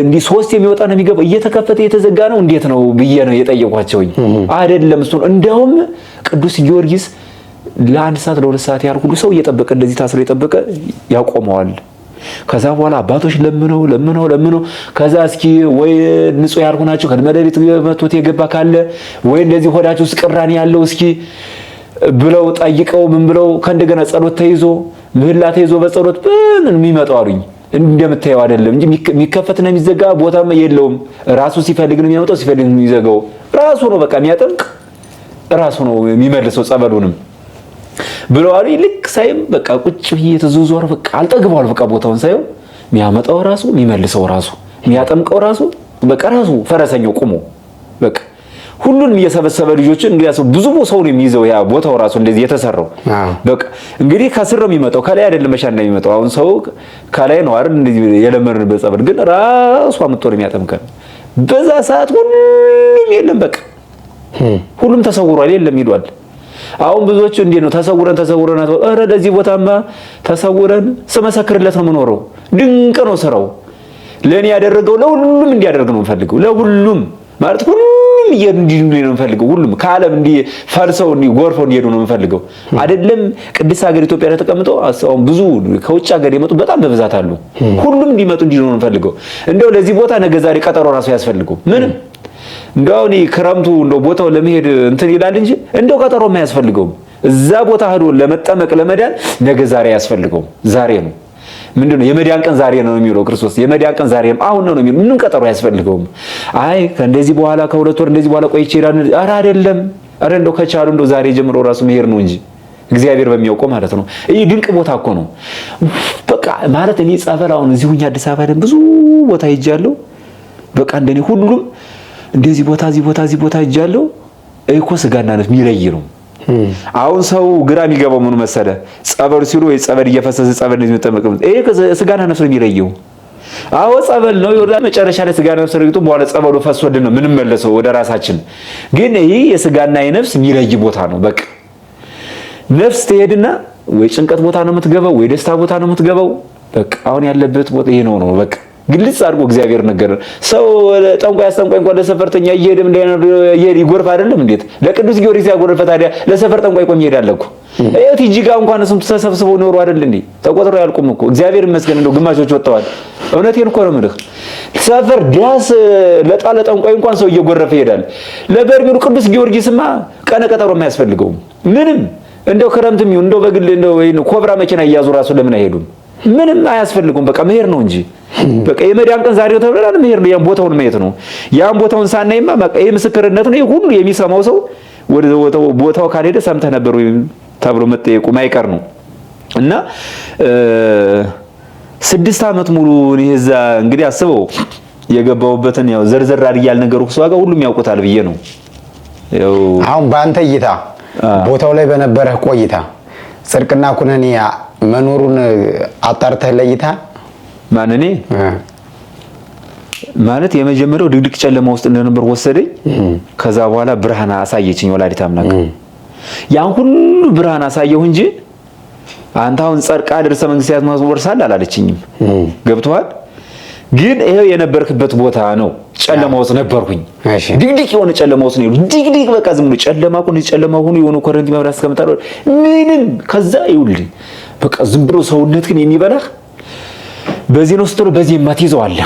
እንዲህ ሶስት የሚወጣ ነው የሚገባው እየተከፈተ የተዘጋ ነው እንዴት ነው ብዬ ነው የጠየኳቸውኝ። አይደለም እሱ እንደውም ቅዱስ ጊዮርጊስ ለአንድ ሰዓት ለሁለት ሰዓት ያህል ሁሉ ሰው እየጠበቀ እንደዚህ ታስሮ የጠበቀ ያቆመዋል። ከዛ በኋላ አባቶች ለምነው ከዛ እስኪ ወይ ንጹህ ያልሆናችሁ ከመደሪት መቶት የገባ ካለ ወይ እንደዚህ ሆዳችሁ ውስጥ ቅራኔ ያለው እስኪ ብለው ጠይቀው ምን ብለው ከእንደገና ጸሎት ተይዞ ምህላ ተይዞ በጸሎት የሚመጣው አሉኝ። እንደምታየው አይደለም እንጂ የሚከፈትና የሚዘጋ ቦታም የለውም። ራሱ ሲፈልግ ነው የሚያመጣው፣ ሲፈልግ ነው የሚዘጋው። ራሱ ነው በቃ የሚያጠምቅ ራሱ ነው የሚመልሰው ጸበሉንም ብለው አሉኝ። ልክ ሳይም በቃ ቁጭ ብዬ ተዘዟር በቃ አልጠግበዋል። በቃ ቦታውን ሳይው የሚያመጣው ራሱ የሚመልሰው ራሱ የሚያጠምቀው ራሱ በቃ ራሱ ፈረሰኛው ቆሞ በቃ ሁሉንም እየሰበሰበ ልጆችን እንግዲያው ብዙ ሰው ነው የሚይዘው ያ ቦታው ራሱ እንደዚህ የተሰራው። በቃ እንግዲህ ከስር ነው የሚመጣው ከላይ አይደለም መሻ እንደሚመጣው። አሁን ሰው ከላይ ነው አይደል እንደዚህ የለመድንበት ጸበል ግን ራሱ አምጥቶ ነው የሚያጠምቀን። በዛ ሰዓት ሁሉም የለም በቃ ሁሉም ተሰውሯል፣ የለም ሄዷል። አሁን ብዙዎቹ እንዴት ነው ተሰውረን ኧረ ለዚህ ቦታማ ተሰውረን ስመሰክርለት ነው የምኖረው። ድንቅ ነው ስራው። ለኔ ያደረገው ለሁሉም እንዲያደርግ ነው የምፈልገው። ለሁሉም ማለት ሁሉም እንዲድኑ ነው የምፈልገው። ሁሉም ከዓለም ፈልሰው ጎርፈው እንዲሄዱ ነው የምፈልገው። አይደለም ቅድስት ሀገር ኢትዮጵያ ላይ ተቀምጠው አሁን ብዙ ከውጭ ሀገር የመጡ በጣም በብዛት አሉ። ሁሉም እንዲመጡ እንዲድኑ ነው የምፈልገው። እንደው ለዚህ ቦታ ነገ ዛሬ ቀጠሮ ራሱ ያስፈልገው ምንም እንደው ክረምቱ እንደው ቦታው ለመሄድ እንትን ይላል እንጂ እንደው ቀጠሮ የማያስፈልገውም። እዛ ቦታ ሄዶ ለመጠመቅ ለመዳን ነገ ዛሬ ያስፈልገው። ዛሬ ነው ምንድነው የመዳን ቀን ዛሬ ነው የሚለው ክርስቶስ። የመዳን ቀን ዛሬ ነው አሁን ነው የሚለው። ምንም ቀጠሮ ያስፈልገውም። አይ ከእንደዚህ በኋላ ከሁለት ወር እንደዚህ በኋላ ቆይቼ ይላል። ኧረ አይደለም። ኧረ እንደው ከቻሉ እንደው ዛሬ ጀምሮ ራሱ መሄድ ነው እንጂ እግዚአብሔር በሚያውቀው ማለት ነው። ይሄ ድንቅ ቦታ እኮ ነው። በቃ ማለት እኔ ጸበል አሁን እዚሁኛ አዲስ አበባ ላይ ብዙ ቦታ ሄጃለሁ። በቃ እንደኔ ሁሉም እንደዚህ ቦታ እዚህ ቦታ ሄጃለሁ። እኮ ስጋና ነፍስ የሚለይ ነው። አሁን ሰው ግራ የሚገባው ምን መሰለ ጸበል ሲሉ ወይ ጸበል እየፈሰሰ ጸበል ነው የሚጠመቀው። ይሄ ስጋና ነፍስ ነው የሚለየው። አዎ ጸበል ነው ይወዳ መጨረሻ ላይ ስጋና ነፍስ ረግጦ በኋላ ጸበሉ ፈስወድ ነው ምንም መለሰው ወደ ራሳችን። ግን ይሄ የስጋና የነፍስ የሚለይ ቦታ ነው። በቃ ነፍስ ትሄድና ወይ ጭንቀት ቦታ ነው የምትገባው ወይ ደስታ ቦታ ነው የምትገባው። በቃ አሁን ያለበት ቦታ ይሄ ነው በቃ ግልጽ አድርጎ እግዚአብሔር ነገር ሰው ጠንቋይ አስጠንቋይ እንኳን ለሰፈርተኛ እየሄድም ይጎርፍ አይደለም እንዴት ለቅዱስ ጊዮርጊስ ያጎርፈ ታዲያ ለሰፈር ጠንቋይ ቆም ይሄዳል እኮ እዩት ይጂጋ እንኳን ስንቱ ተሰብስበው ኖሩ አይደል እንዴ ተቆጥሮ ያልቁም እኮ እግዚአብሔር ይመስገን እንደው ግማሾች ወጣዋል። እውነቴን እኮ ነው የምልህ ሰፈር ዳስ ለጣለ ጠንቋይ እንኳን ሰው እየጎረፈ ይሄዳል። ለበርሜሉ ቅዱስ ጊዮርጊስማ ቀነ ቀጠሮ የማያስፈልገው ምንም እንደው ክረምትም ይሁን እንደው በግል እንደው ወይ ኮብራ መኪና እያዙ ራሱ ለምን አይሄዱም? ምንም አያስፈልጉም። በቃ መሄድ ነው እንጂ በቃ የመዳን ቀን ዛሬው ተብለናል መሄድ ነው። ያን ቦታውን ማየት ነው። ያን ቦታውን ሳናይማ በቃ ይሄ ምስክርነት ነው። ይሄ ሁሉ የሚሰማው ሰው ወደ ቦታው ካልሄደ ሰምተህ ነበር ወይ ተብሎ መጠየቁ ማይቀር ነው። እና 6 ዓመት ሙሉ እኔ እዛ እንግዲህ አስበው የገባውበትን ያው ዘርዘር አድርጌ ያልነገርኩህ ሰው ጋር ሁሉም ያውቁታል ብዬ ነው። ያው አሁን በአንተ እይታ ቦታው ላይ በነበረህ ቆይታ ጽድቅና ኩነኔ መኖሩን አጣርተህ ለይተሃል? ማን እኔ ማለት የመጀመሪያው ድቅድቅ ጨለማ ውስጥ እንደነበር ወሰደኝ። ከዛ በኋላ ብርሃን አሳየችኝ ወላዲተ አምላክ። ያን ሁሉ ብርሃን አሳየው እንጂ አንተ አሁን ጸድቃ ደርሰ መንግስት ማስወርሳል አላለችኝም። ገብቶሃል? ግን ይሄው የነበርክበት ቦታ ነው። ጨለማ ውስጥ ነበርኩኝ። ድቅድቅ የሆነ ጨለማ ውስጥ ነው። ድቅድቅ በቃ ዝም ብሎ ጨለማ ጨለማ ሆኖ የሆነ ኮረንቲ መብራት እስከምታረው ምንም ከዛ ይውል በቃ ዝም ብሎ ሰውነት ግን የሚበላህ በዚህ ነው ስትሉ በዚህ የማትይዘው አለ።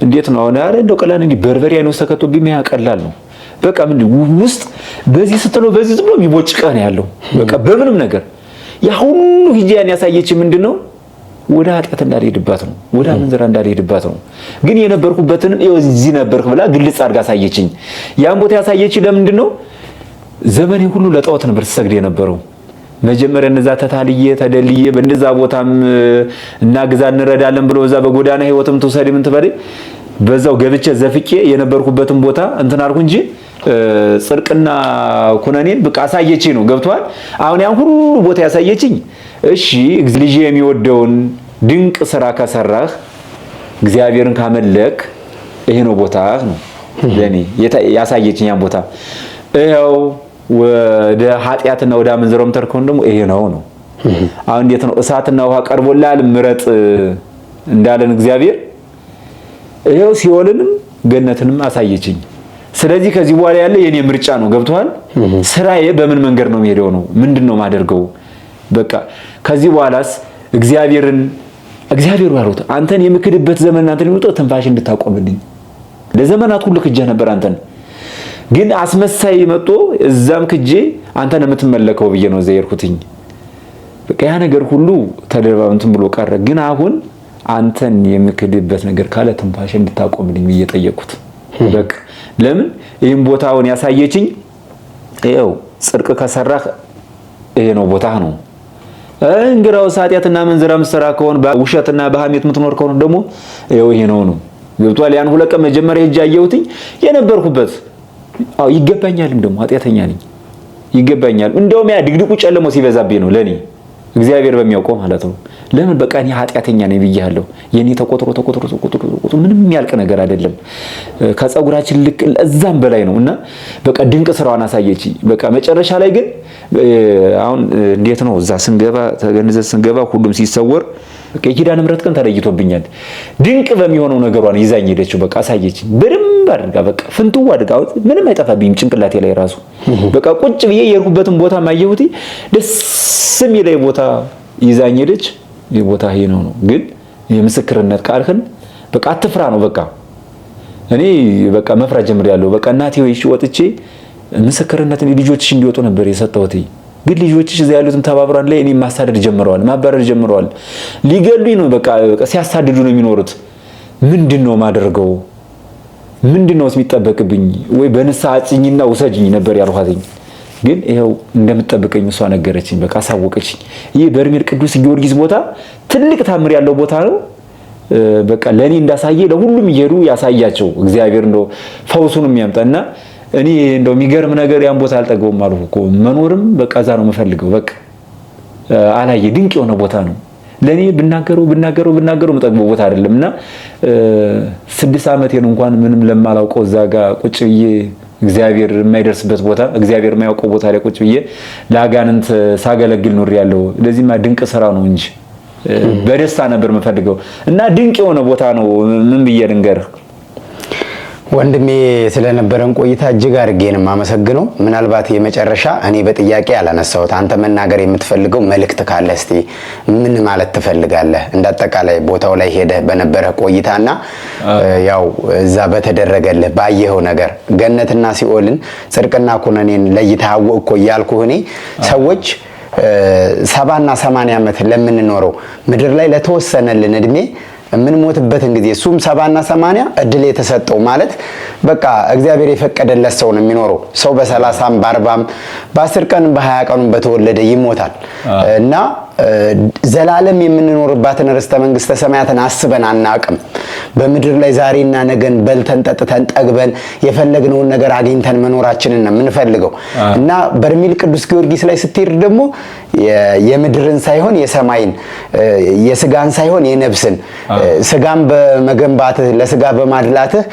እንዴት ነው አሁን? አረ እንደው ቀላል እንዲ በርበሬ አይኖስ ተከቶብኝ ያ ቀላል ነው። በቃ ምን ውስጥ በዚህ ስትለው በዚህ ዝም ብሎ የሚቦጭቀህ ነው ያለው። በቃ በምንም ነገር ያ ሁሉ ሂጂያን ያሳየች ምንድነው ወደ ኃጢአት እንዳልሄድባት ነው፣ ወደ አመንዝራ እንዳልሄድባት ነው። ግን የነበርኩበትን እዚህ ነበርክ ብላ ግልጽ አድርጋ አሳየችኝ። ያን ቦታ ያሳየችኝ ለምንድነው ዘመኔ ሁሉ ለጣዖት ነበር ተሰግድ የነበረው። መጀመሪያ እነዛ ተታልዬ ተደልዬ በእንደዛ ቦታም እናግዛ እንረዳለን ብሎ እዛ በጎዳና ህይወትም ተወሰደ ምን ተበለ በዛው ገብቼ ዘፍቄ የነበርኩበትን ቦታ እንትን አልኩ እንጂ ጽድቅና ኩነኔን በቃ አሳየችኝ ነው። ገብቷል። አሁን ያን ሁሉ ቦታ ያሳየችኝ እሺ ልጅ የሚወደውን ድንቅ ስራ ከሰራህ እግዚአብሔርን ካመለክ ይሄ ነው ቦታ ነው ለኔ ያሳየችኝ ያን ቦታ። ይሄው ወደ ኃጢአትና ወደ አመንዝሮም ተርከው ደግሞ ይሄ ነው። አሁን እንዴት ነው እሳትና ውሃ ቀርቦላል ምረጥ እንዳለን እግዚአብሔር ይሄው ሲኦልንም ገነትንም አሳየችኝ። ስለዚህ ከዚህ በኋላ ያለ የኔ ምርጫ ነው። ገብቷል። ስራዬ በምን መንገድ ነው የሚሄደው ነው ምንድነው ማደርገው? በቃ ከዚህ በኋላስ እግዚአብሔር ያሉት አንተን የምክድበት ዘመን አንተን የሚወጣው ትንፋሽ እንድታቆምልኝ ለዘመናት ሁሉ ክጄ ነበር አንተን ግን አስመሳይ መጥቶ እዛም ክጄ አንተን የምትመለከው ብዬ ነው ዘይርኩትኝ። በቃ ያ ነገር ሁሉ ተደረባው እንትን ብሎ ቀረ። ግን አሁን አንተን የምክድበት ነገር ካለ ትንፋሽ እንድታቆምልኝ እየጠየቁት በቃ ለምን ይሄን ቦታውን ያሳየችኝ ይሄው ጽድቅ ከሰራህ ይሄ ነው ቦታ ነው። እንግራው ኃጢአትና መንዝራ መስራ ከሆነ በውሸትና በሐሜት ምትኖር ከሆነ ደግሞ ይሄው ይሄ ነው። ገብቷል። ያን ሁለት ቀን መጀመሪያ ሄጄ አየሁትኝ የነበርኩበት ይገባኛልም ደግሞ ኃጢአተኛ ነኝ ይገባኛል። እንደውም ያ ድግድቁ ጨለሞ ሲበዛብኝ ነው ለኔ እግዚአብሔር በሚያውቀው ማለት ነው። ለምን በቃ እኔ ኃጢአተኛ ነኝ ብያለሁ። የኔ ተቆጥሮ ምንም የሚያልቅ ነገር አይደለም። ከጸጉራችን ልክ እዛም በላይ ነውና በቃ ድንቅ ስራዋን አሳየች። በቃ መጨረሻ ላይ ግን አሁን እንዴት ነው እዛ ስንገባ ተገንዘብ ስንገባ ሁሉም ሲሰወር በቃ የኪዳነ ምሕረት ቀን ተለይቶብኛል። ድንቅ በሚሆነው ነገሯን ይዛኝ ሄደችው። በቃ አሳየች በደንብ አድርጋ በቃ ፍንትው አድርጋ ምንም አይጠፋብኝም ጭንቅላቴ ላይ ራሱ በቃ ቁጭ ብዬ የርኩበትን ቦታ ማየሁት ደስ የሚለኝ ቦታ ይዛኝ ሄደች። የቦታ ይሄ ነው ግን የምስክርነት ቃልህን በቃ አትፍራ ነው። በቃ እኔ በቃ መፍራት ጀምሬያለሁ። በቃ እናቴ ወይ ወጥቼ ምስክርነትን ልጆችሽ እንዲወጡ ነበር የሰጠሁት። ግን ልጆችሽ እዛ ያሉትን ተባብራን ላይ እኔ ማሳደድ ጀምረዋል፣ ማባረር ጀምረዋል። ሊገሉኝ ነው። በቃ ሲያሳድዱ ነው የሚኖሩት። ምንድነው ማደርገው? ምንድነውስ የሚጠበቅብኝ? ወይ በንስሐ አጽኝና ውሰጅኝ ነበር ያልኋትኝ። ግን ይሄው እንደምትጠብቀኝ እሷ ነገረችኝ። በቃ አሳወቀችኝ። ይሄ በርሜል ቅዱስ ጊዮርጊስ ቦታ ትልቅ ታምር ያለው ቦታ ነው። በቃ ለኔ እንዳሳየ ለሁሉም ይሄዱ ያሳያቸው እግዚአብሔር እንደው ፈውሱንም ያምጣና እኔ እንደው የሚገርም ነገር ያን ቦታ አልጠገውም አልኩ እኮ መኖርም በቃ እዛ ነው የምፈልገው። በቃ አላየ ድንቅ የሆነ ቦታ ነው ለኔ ብናገረው መጠግበው ቦታ አይደለምና 6 ዓመቴን እንኳን ምንም ለማላውቀው እዛ ጋር ቁጭ ብዬ እግዚአብሔር የማይደርስበት ቦታ እግዚአብሔር የማያውቀው ቦታ ላይ ቁጭ ብዬ ለአጋንንት ሳገለግል ኖር ያለው ለዚህማ ድንቅ ስራ ነው እንጂ በደስታ ነበር የምፈልገው እና ድንቅ የሆነ ቦታ ነው። ምን ብዬ ልንገርህ ወንድሜ ስለነበረን ቆይታ እጅግ አድርጌ ነው የማመሰግነው። ምናልባት የመጨረሻ እኔ በጥያቄ ያላነሳሁት አንተ መናገር የምትፈልገው መልእክት ካለ እስቲ ምን ማለት ትፈልጋለህ? እንዳጠቃላይ ቦታው ላይ ሄደህ በነበረ ቆይታና ያው እዛ በተደረገልህ ባየኸው ነገር ገነትና ሲኦልን ጽድቅና ኩነኔን ለይተህ አወቅኩ እያልኩህ እኔ ሰዎች 70 እና 80 ዓመት ለምንኖረው ምድር ላይ ለተወሰነልን እድሜ ምን ሞትበትን ጊዜ እሱም 70 እና 80 እድል የተሰጠው ማለት በቃ እግዚአብሔር የፈቀደለት ሰው ነው የሚኖረው። ሰው በ30ም በ40ም በ10 ቀንም በ20 ቀንም በተወለደ ይሞታል እና ዘላለም የምንኖርባትን ርስተ መንግስተ ሰማያትን አስበን አናቅም። በምድር ላይ ዛሬና ነገን በልተን ጠጥተን ጠግበን የፈለግነውን ነገር አግኝተን መኖራችንን ነው የምንፈልገው እና በርሜል ቅዱስ ጊዮርጊስ ላይ ስትሄድ ደግሞ የምድርን ሳይሆን የሰማይን የስጋን ሳይሆን የነፍስን ስጋን በመገንባትህ ለስጋ በማድላትህ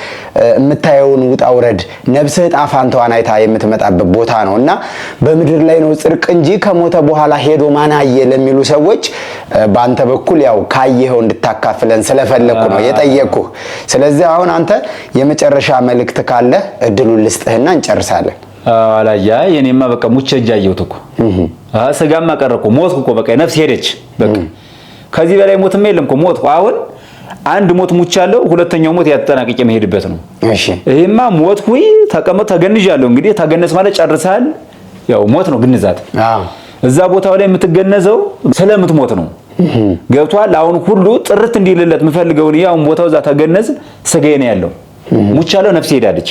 የምታየውን ውጣ ውረድ ነፍስህ ጣፋንተዋን አይታ የምትመጣበት ቦታ ነው እና በምድር ላይ ነው ጽድቅ እንጂ ከሞተ በኋላ ሄዶ ማናየ ለሚሉ ሰዎች በአንተ በኩል ያው ካየኸው እንድታካፍለን ስለፈለኩ ነው የጠየቅኩህ። ስለዚህ አሁን አንተ የመጨረሻ መልእክት ካለ እድሉን ልስጥህና እንጨርሳለን። አላያ የኔማ በቃ ሙቼ እጃየሁት እኮ ስጋማ ቀረኩ ሞትኩ እኮ በቃ ነፍስ ሄደች። በቃ ከዚህ በላይ ሞትም የለም እኮ ሞትኩ። አሁን አንድ ሞት ሙቻለሁ፣ ሁለተኛው ሞት ያጠናቅቄ መሄድበት ነው። እሺ ይሄማ ሞት ሁይ ተቀመጥ ተገንዣለሁ። እንግዲህ ተገነዝ ማለት ጨርሰሃል። ያው ሞት ነው ግንዛት። እዛ ቦታው ላይ የምትገነዘው ስለምትሞት ነው። ገብቷል። አሁን ሁሉ ጥርት እንዲልለት የምፈልገው ነው። ያው ቦታው እዛ ተገነዝ፣ ስጋዬ ነው ያለው። ሙቻለሁ፣ ነፍሴ ሄዳለች።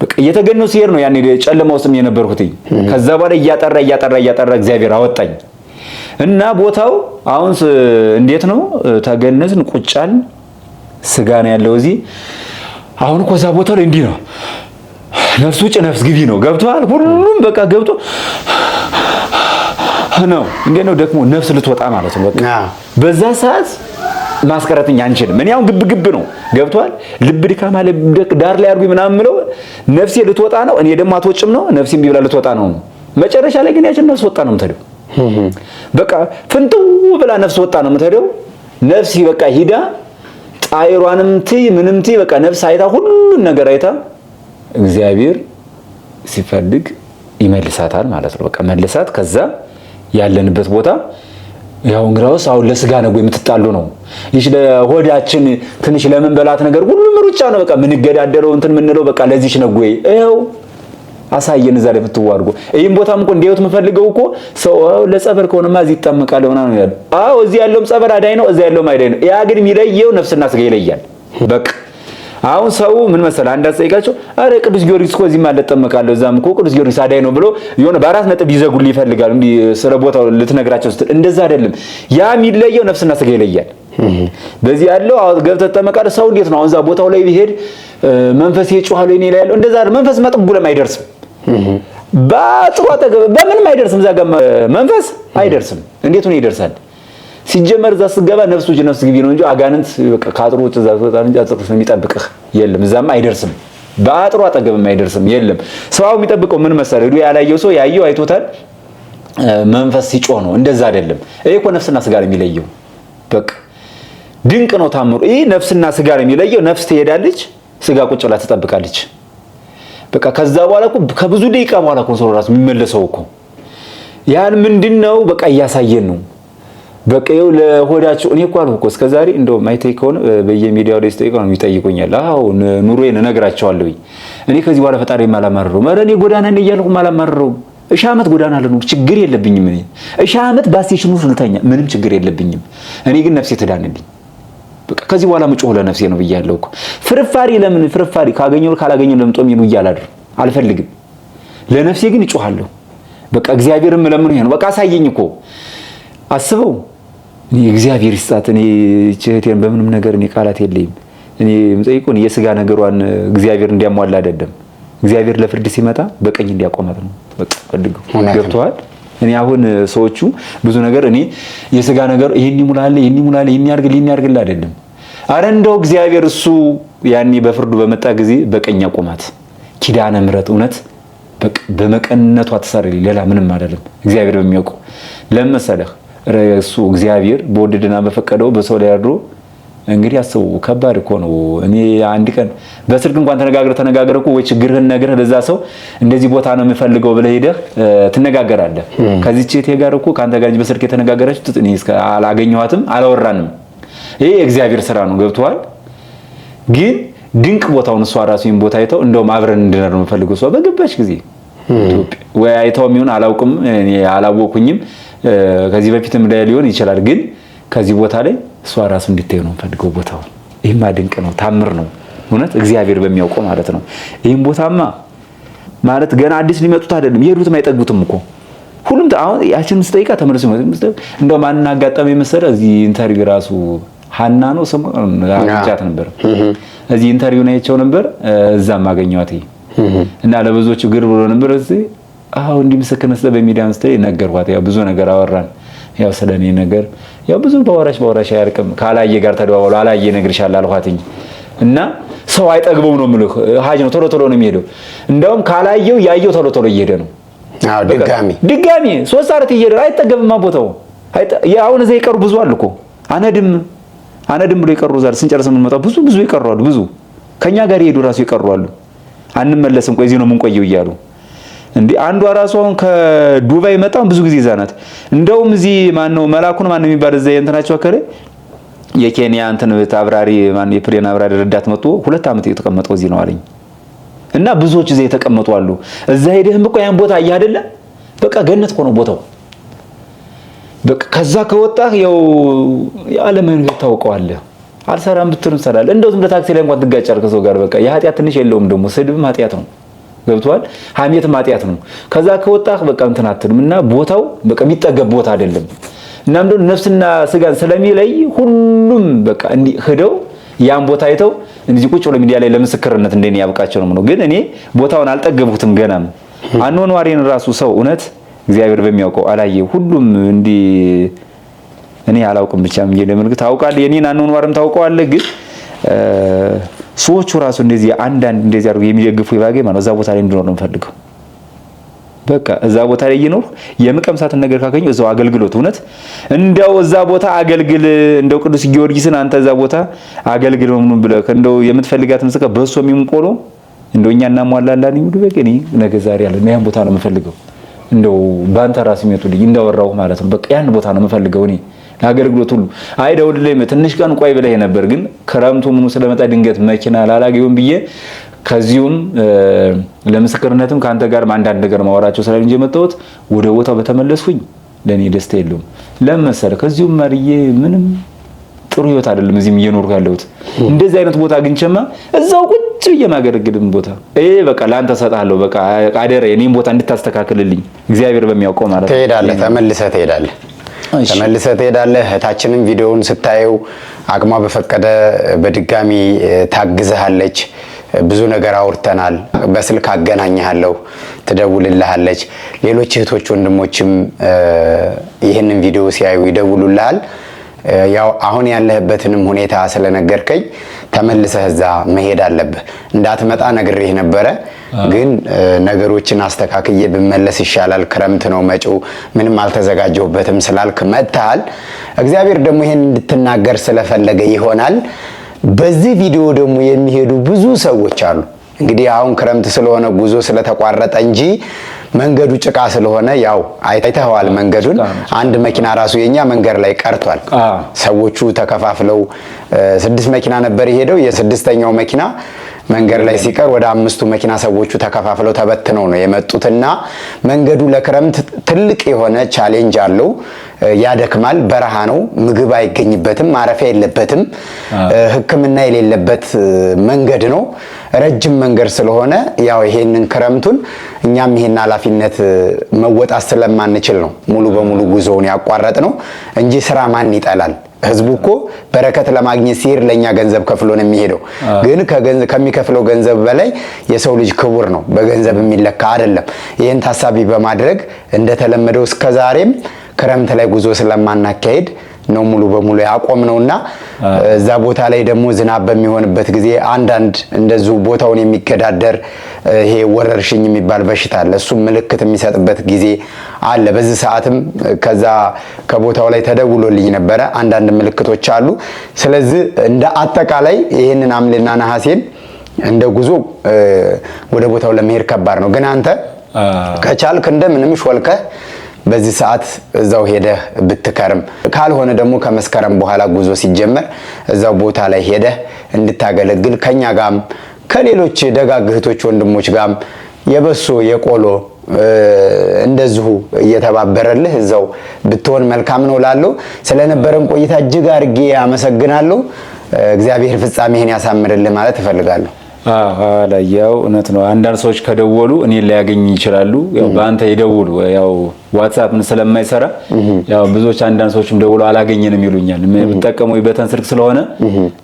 በቃ እየተገነው ሲሄድ ነው ያኔ ጨለማ ውስጥ የነበርኩት። ከዛ በኋላ እያጠራ እግዚአብሔር አወጣኝ እና ቦታው አሁን እንዴት ነው ተገነዝን፣ ቁጫል፣ ስጋ ነው ያለው እዚህ። አሁን እኮ እዛ ቦታው ላይ እንዲህ ነው፣ ነፍስ ውጭ ነፍስ ግቢ ነው። ገብቷል። ሁሉም በቃ ገብቶ ነው እንዴት ነው ደግሞ ነፍስ ልትወጣ ማለት ነው። በቃ በዛ ሰዓት ማስቀረትኝ አንችልም። እኔ አሁን ግብ ነው። ገብቷል። ልብ ድካማ ዳር ላይ አድርጉኝ ምናምን ምለው ነፍሴ ልትወጣ ነው። እኔ ደግሞ አትወጭም ነው። ነፍሴም ቢብላ ልትወጣ ነው። መጨረሻ ላይ ግን ያችን ነፍስ ወጣ ነው የምትሄደው። በቃ ፍንጥው ብላ ነፍስ ወጣ ነው የምትሄደው። ነፍስ በቃ ሂዳ ጣይሯንም ምንም በቃ ነፍስ አይታ ሁሉን ነገር አይታ እግዚአብሔር ሲፈልግ ይመልሳታል ማለት ነው። በቃ መልሳት ከዛ ያለንበት ቦታ ያው እንግዲያውስ አሁን ለስጋ ነው የምትጣሉ ነው። ይሽ ለሆዳችን ትንሽ ለምንበላት ነገር ሁሉም ሩጫ ነው። በቃ ምን ገዳደረው እንትን ምንለው በቃ ለዚህች ነው ወይ ይኸው አሳየን እዛ ላይ ፍትዋርጎ ይሄን ቦታም እኮ እንዲያዩት የምፈልገው እኮ ሰው ለጸበል ከሆነማ እዚህ ይጣመቃል ሆና ነው ያለው። አዎ እዚህ ያለውም ጸበል አዳይ ነው፣ እዛ ያለውም አዳይ ነው። ያ ግን የሚለየው ነፍስና ስጋ ይለያል። በቃ አሁን ሰው ምን መሰለ አንዳንድ ጠይቃቸው አረ ቅዱስ ጊዮርጊስ እኮ እዚህ ማለት ተጠመቃለሁ እዛም እኮ ቅዱስ ጊዮርጊስ አዳይ ነው ብሎ የሆነ በአራት ነጥብ ይዘጉልኝ ይፈልጋሉ። እንዲህ ስለ ቦታው ልትነግራቸው ስትል እንደዛ አይደለም። ያ የሚለየው ነፍስና ስጋ ይለያል። በዚህ ያለው ገብተህ ተጠመቃለህ። ሰው እንዴት ነው አሁን እዛ ቦታው ላይ ቢሄድ መንፈስ ይጮሃል እኔ ላይ ያለው እንደዛ መንፈስ መጥቡ ለማይደርስም ባጥሩ አጠገብ በምንም አይደርስም። እዛ ጋር መንፈስ አይደርስም። እንዴት ነው ይደርሳል? ሲጀመር እዛ ስገባ ነፍሱ ነፍስ ግቢ ነው እንጂ አጋንንት በቃ ካጥሩ እዛ ወጣን እንጂ አጥሩ የሚጠብቅህ የለም። እዛማ አይደርስም። ባጥሩ አጠገብም አይደርስም የለም። ሰው የሚጠብቀው ምን መሰለህ? ሄዶ ያላየው ሰው ያየው አይቶታል። መንፈስ ሲጮህ ነው። እንደዛ አይደለም። ይሄ እኮ ነፍስና ስጋ ነው የሚለየው። በቃ ድንቅ ነው ታምሩ። ይሄ ነፍስና ስጋ ነው የሚለየው። ነፍስ ትሄዳለች፣ ስጋ ቁጭ ብላ ትጠብቃለች። በቃ ከዛ በኋላ እኮ ከብዙ ደቂቃ በኋላ እኮ ሰው ራሱ የሚመለሰው እኮ ያን ምንድነው በቃ እያሳየን ነው። በቃ ይኸው ለሆዳቸው እኔ እኮ አልኩ እኮ እስከዛሬ እንደው ማይታይ ከሆነ በየሚዲያው ላይ ስጠይቀው ነው ይጠይቁኛል። አዎ ኑሮዬን እነግራቸዋለሁ። እኔ ከዚህ በኋላ ፈጣሪ ማላማረረው ማረኔ ጎዳና ነኝ እያልኩ ማላማረረው እሺ ዓመት ጎዳና ለኑ ችግር የለብኝም። እኔ እሺ ዓመት ባስቴሽኑ ልተኛ ምንም ችግር የለብኝም። እኔ ግን ነፍሴ ትዳንልኝ። በቃ ከዚህ በኋላ ምጮህ ለነፍሴ ነው ብያለሁ እኮ። ፍርፋሪ ለምን ፍርፋሪ ካገኘው ካላገኘው ለምጦም ይኑ ይያላድር አልፈልግም። ለነፍሴ ግን እጮሃለሁ። በቃ እግዚአብሔርም ለምን ይሄ ነው በቃ አሳየኝ እኮ አስበው። እኔ እግዚአብሔር ይስጣት። እኔ እህቴን በምንም ነገር እኔ ቃላት የለኝም። እኔ የምጠይቀው የስጋ ነገሯን እግዚአብሔር እንዲያሟላ አይደለም። እግዚአብሔር ለፍርድ ሲመጣ በቀኝ እንዲያቆማት ነው በቃ ፈልገው ገብቷል። እኔ አሁን ሰዎቹ ብዙ ነገር እኔ የስጋ ነገር ይሄን ይሙላል ይሄን ያርግል አይደለም። አረ እንደው እግዚአብሔር እሱ ያኔ በፍርዱ በመጣ ጊዜ በቀኝ ያቆማት ኪዳነ ምሕረት እውነት በቃ በመቀነቷ ተሳረሊ ሌላ ምንም አይደለም። እግዚአብሔር በሚያውቀው ለምሳሌህ እሱ እግዚአብሔር በወደደና በፈቀደው በሰው ላይ አድሮ እንግዲህ አስቡ። ከባድ እኮ ነው። እኔ አንድ ቀን በስልክ እንኳን ተነጋግረህ እኮ ወይ ችግርህን ነግረህ ለዛ ሰው እንደዚህ ቦታ ነው የምፈልገው ብለህ ሄደህ ትነጋገራለህ። ከዚህ ቼት ጋር እኮ ካንተ ጋር በስልክ የተነጋገረችው እኔ አላገኘኋትም አላወራንም። ይሄ የእግዚአብሔር ስራ ነው። ገብቶሃል? ግን ድንቅ ቦታውን እሷ ራሱ ይሄን ቦታ አይተው እንደውም አብረን እንድንኖር ነው የምፈልገው። እሷ በገባች ጊዜ ኢትዮጵያ ወይ አይተው የሚሆን አላውቅም፣ እኔ አላወኩኝም። ከዚህ በፊትም ላይ ሊሆን ይችላል። ግን ከዚህ ቦታ ላይ እሷ ራሱ እንድታዩ ነው የምፈልገው ቦታው። ይሄማ ድንቅ ነው፣ ታምር ነው እውነት እግዚአብሔር በሚያውቀው ማለት ነው። ይሄን ቦታማ ማለት ገና አዲስ ሊመጡት አይደለም የሄዱትም አይጠጉትም እኮ ሁሉም። አሁን ያችን ምስጠይቃ ተመልሶ እንደው ማን አጋጣሚ መሰለ እዚህ ኢንተርቪው ራሱ ሀና ነው ስሙ አግኝቻት ነበር። እዚህ ኢንተርቪው ነው ያቸው ነበር። እዛም አገኘኋት እና ለብዙዎች ግር ብሎ ነበር። እዚህ አሁን እንዲህ ምስክርነት በሚዲያ አንስተ ነገርኳት። ያው ብዙ ነገር አወራን። ያው ስለኔ ነገር ያው ብዙ በወራሽ አያርቅም። ካላየ ጋር ተደዋወሉ አላየ ነግርሻለሁ አልኳትኝ። እና ሰው አይጠግበው ነው የምልህ። ሀጅ ነው ቶሎ ነው የሚሄደው። እንደውም ካላየው ያየው ቶሎ እየሄደ ነው። አዎ ድጋሚ 3 አራት እየሄደ አይጠገብማ ቦታው። አሁን እዚህ ይቀሩ ብዙ አሉ እኮ አነድም ብሎ ይቀሩ ዛሬ ስንጨርስ የምንመጣው ብዙ ይቀሩ አሉ። ብዙ ከኛ ጋር ይሄዱ ራሱ ይቀሩ አሉ። አንመለስም ቆይ እዚህ ነው የምንቆየው እያሉ እንዴ አንዷ ራሱ አሁን ከዱባይ መጣው ብዙ ጊዜ ዛናት። እንደውም እዚህ ማነው መላኩን የሚባል እዛ እንትናቸው አከረ የኬንያ እንትን አብራሪ ማን የፕሌን አብራሪ ረዳት መጥቶ 2 ዓመት የተቀመጠው እዚህ ነው አለኝ። እና ብዙዎች እዚህ የተቀመጡ አሉ። እዛ ሄደህም እኮ ያን ቦታ አየህ አይደለ? በቃ ገነት እኮ ነው ቦታው። በቃ ከዛ ከወጣህ ያው የዓለምን ህይወት ታውቀዋለህ። አልሰራም ብትሉም ሰራል። እንደው ዝም ለታክሲ ላይ እንኳን ትጋጫለህ ከሰው ጋር። በቃ የኃጢአት ትንሽ የለውም ደግሞ ስድብም ኃጢአት ነው። ገብቷል? ሐሜትም ኃጢአት ነው። ከዛ ከወጣህ በቃ እንትን አትልም። እና ቦታው በቃ የሚጠገብ ቦታ አይደለም። እና እንደው ነፍስና ስጋን ስለሚለይ ሁሉም በቃ እንዲ ሄደው ያን ቦታ አይተው እንዚህ ቁጭ ብሎ ሚዲያ ላይ ለምስክርነት እንደኔ ያብቃቸው ነው። ግን እኔ ቦታውን አልጠገብኩትም ገናም። አኗኗሬን ራሱ ሰው እውነት እግዚአብሔር በሚያውቀው አላየ ሁሉም እንዲ እኔ አላውቅም ብቻ ምን ለምልክት ታውቃለህ። የኔን አኗኗርም ታውቀዋለህ። ግን ሰዎቹ ራሱ እንደዚህ አንዳንድ እንደዚህ አድርገው የሚደግፉ ይባገ ማለት እዛ ቦታ ላይ እንድኖር ነው የምፈልገው። በቃ እዛ ቦታ ላይ ይኖር የምቀምሳትን ነገር ካገኘው እዛው አገልግሎት እውነት እንደው እዛ ቦታ አገልግል እንደው ቅዱስ ጊዮርጊስን አንተ እዛ ቦታ አገልግል ምኑን ብለህ እንደው የምትፈልጋትን ስከ በሶ የሚቆሎ እንደውኛ እናሟላላን ይሁን በቀኒ ነገ ዛሬ ያለ ያን ቦታ ነው የምፈልገው። እንደው ባንተ ራስ የሚያቱልኝ እንዳወራው ማለት ነው። በቃ ያን ቦታ ነው የምፈልገው እኔ አገልግሎት ሁሉ አይደውልልኝ ትንሽ ቀን ቆይ ብለህ ነበር። ግን ክረምቱ ምኑ ስለመጣ ድንገት መኪና ላላገዩም ብዬ ከዚሁም ለምስክርነትም ካንተ ጋር አንዳንድ ነገር ማወራቸው ስለኝ የመጣሁት ወደ ቦታው በተመለስኩኝ ለኔ ደስታ የለውም። ለምሳሌ ከዚሁም ማርዬ ምንም ጥሩ ህይወት አይደለም እዚህም እየኖርኩ ያለሁት። እንደዚህ አይነት ቦታ አግኝቼማ እዛው ቁጭ የማገለግልም ቦታ በቃ ላንተ ሰጣለሁ። በቃ አደረ የኔን ቦታ እንድታስተካክልልኝ እግዚአብሔር በሚያውቀው ማለት ነው። ትሄዳለህ፣ ተመልሰህ ትሄዳለህ። እህታችንም ቪዲዮውን ስታየው አቅሟ በፈቀደ በድጋሚ ታግዝሃለች። ብዙ ነገር አውርተናል። በስልክ አገናኝሃለሁ፣ ትደውልልሃለች። ሌሎች እህቶች ወንድሞችም ይህንን ቪዲዮ ሲያዩ ይደውሉልሃል። ያው አሁን ያለህበትንም ሁኔታ ስለነገርከኝ ተመልሰህ እዛ መሄድ አለብህ። እንዳትመጣ ነግሬህ ነበረ፣ ግን ነገሮችን አስተካክዬ ብመለስ ይሻላል። ክረምት ነው መጪው፣ ምንም አልተዘጋጀሁበትም ስላልክ መጥተሃል። እግዚአብሔር ደግሞ ይሄን እንድትናገር ስለፈለገ ይሆናል። በዚህ ቪዲዮ ደግሞ የሚሄዱ ብዙ ሰዎች አሉ። እንግዲህ አሁን ክረምት ስለሆነ ጉዞ ስለተቋረጠ እንጂ መንገዱ ጭቃ ስለሆነ ያው አይተኸዋል መንገዱን። አንድ መኪና ራሱ የኛ መንገድ ላይ ቀርቷል። ሰዎቹ ተከፋፍለው 6 መኪና ነበር የሄደው። የ6ኛው መኪና መንገድ ላይ ሲቀር ወደ 5ቱ መኪና ሰዎቹ ተከፋፍለው ተበትነው ነው የመጡትና መንገዱ ለክረምት ትልቅ የሆነ ቻሌንጅ አለው። ያደክማል። በረሃ ነው። ምግብ አይገኝበትም። ማረፊያ የለበትም። ሕክምና የሌለበት መንገድ ነው። ረጅም መንገድ ስለሆነ ያው ይሄንን ክረምቱን እኛም ይሄን ኃላፊነት መወጣት ስለማንችል ነው ሙሉ በሙሉ ጉዞውን ያቋረጥ ነው እንጂ ስራ ማን ይጠላል? ህዝቡ እኮ በረከት ለማግኘት ሲሄድ ለኛ ገንዘብ ከፍሎ ነው የሚሄደው። ግን ከሚከፍለው ገንዘብ በላይ የሰው ልጅ ክቡር ነው፣ በገንዘብ የሚለካ አይደለም። ይሄን ታሳቢ በማድረግ እንደተለመደው እስከዛሬም ክረምት ላይ ጉዞ ስለማናካሄድ ነው ሙሉ በሙሉ ያቆምነውና እዛ ቦታ ላይ ደግሞ ዝናብ በሚሆንበት ጊዜ አንዳንድ እንደዚሁ ቦታውን የሚገዳደር ይሄ ወረርሽኝ የሚባል በሽታ አለ። እሱ ምልክት የሚሰጥበት ጊዜ አለ። በዚህ ሰዓትም ከዛ ከቦታው ላይ ተደውሎልኝ ነበረ። አንዳንድ ምልክቶች አሉ። ስለዚህ እንደ አጠቃላይ ይሄንን ሐምሌና ነሐሴን እንደ ጉዞ ወደ ቦታው ለመሄድ ከባድ ነው። ግን አንተ ከቻልክ እንደምንም ሾልከህ በዚህ ሰዓት እዛው ሄደህ ብትከርም፣ ካልሆነ ደግሞ ከመስከረም በኋላ ጉዞ ሲጀመር እዛው ቦታ ላይ ሄደህ እንድታገለግል ከኛ ጋርም ከሌሎች ደጋግ እህቶች ወንድሞች ጋርም የበሶ የቆሎ እንደዚሁ እየተባበረልህ እዛው ብትሆን መልካም ነው ላለው ስለነበረን ቆይታ እጅግ አድርጌ አመሰግናለሁ። እግዚአብሔር ፍጻሜህን ያሳምርልህ ማለት እፈልጋለሁ። ያው እውነት ነው። አንዳንድ ሰዎች ከደወሉ እኔን ሊያገኝ ይችላሉ። ያው በአንተ ይደውሉ። ያው ዋትስአፕ ምን ስለማይሰራ ያው ብዙዎች አንዳንድ ሰዎችም ደውሉ አላገኘንም ይሉኛል። የምጠቀመው በተን ስልክ ስለሆነ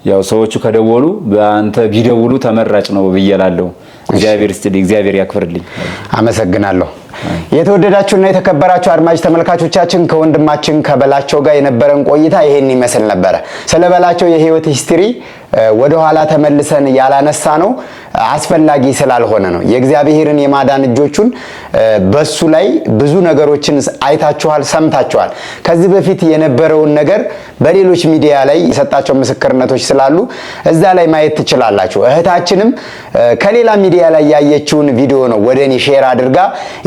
ያው ሰዎቹ ከደወሉ በአንተ ቢደውሉ ተመራጭ ነው ብዬላለሁ። እግዚአብሔር ይስጥልኝ፣ እግዚአብሔር ያክብርልኝ። አመሰግናለሁ። የተወደዳችሁና የተከበራችሁ አድማጭ ተመልካቾቻችን ከወንድማችን ከበላቸው ጋር የነበረን ቆይታ ይሄን ይመስል ነበረ። ስለ በላቸው የህይወት ሂስትሪ ወደ ኋላ ተመልሰን ያላነሳ ነው አስፈላጊ ስላልሆነ ነው። የእግዚአብሔርን የማዳን እጆቹን በሱ ላይ ብዙ ነገሮችን አይታችኋል፣ ሰምታችኋል። ከዚህ በፊት የነበረውን ነገር በሌሎች ሚዲያ ላይ የሰጣቸው ምስክርነቶች ስላሉ እዛ ላይ ማየት ትችላላችሁ። እህታችንም ከሌላ ሚዲያ ላይ ያየችውን ቪዲዮ ነው ወደ እኔ ሼር አድርጋ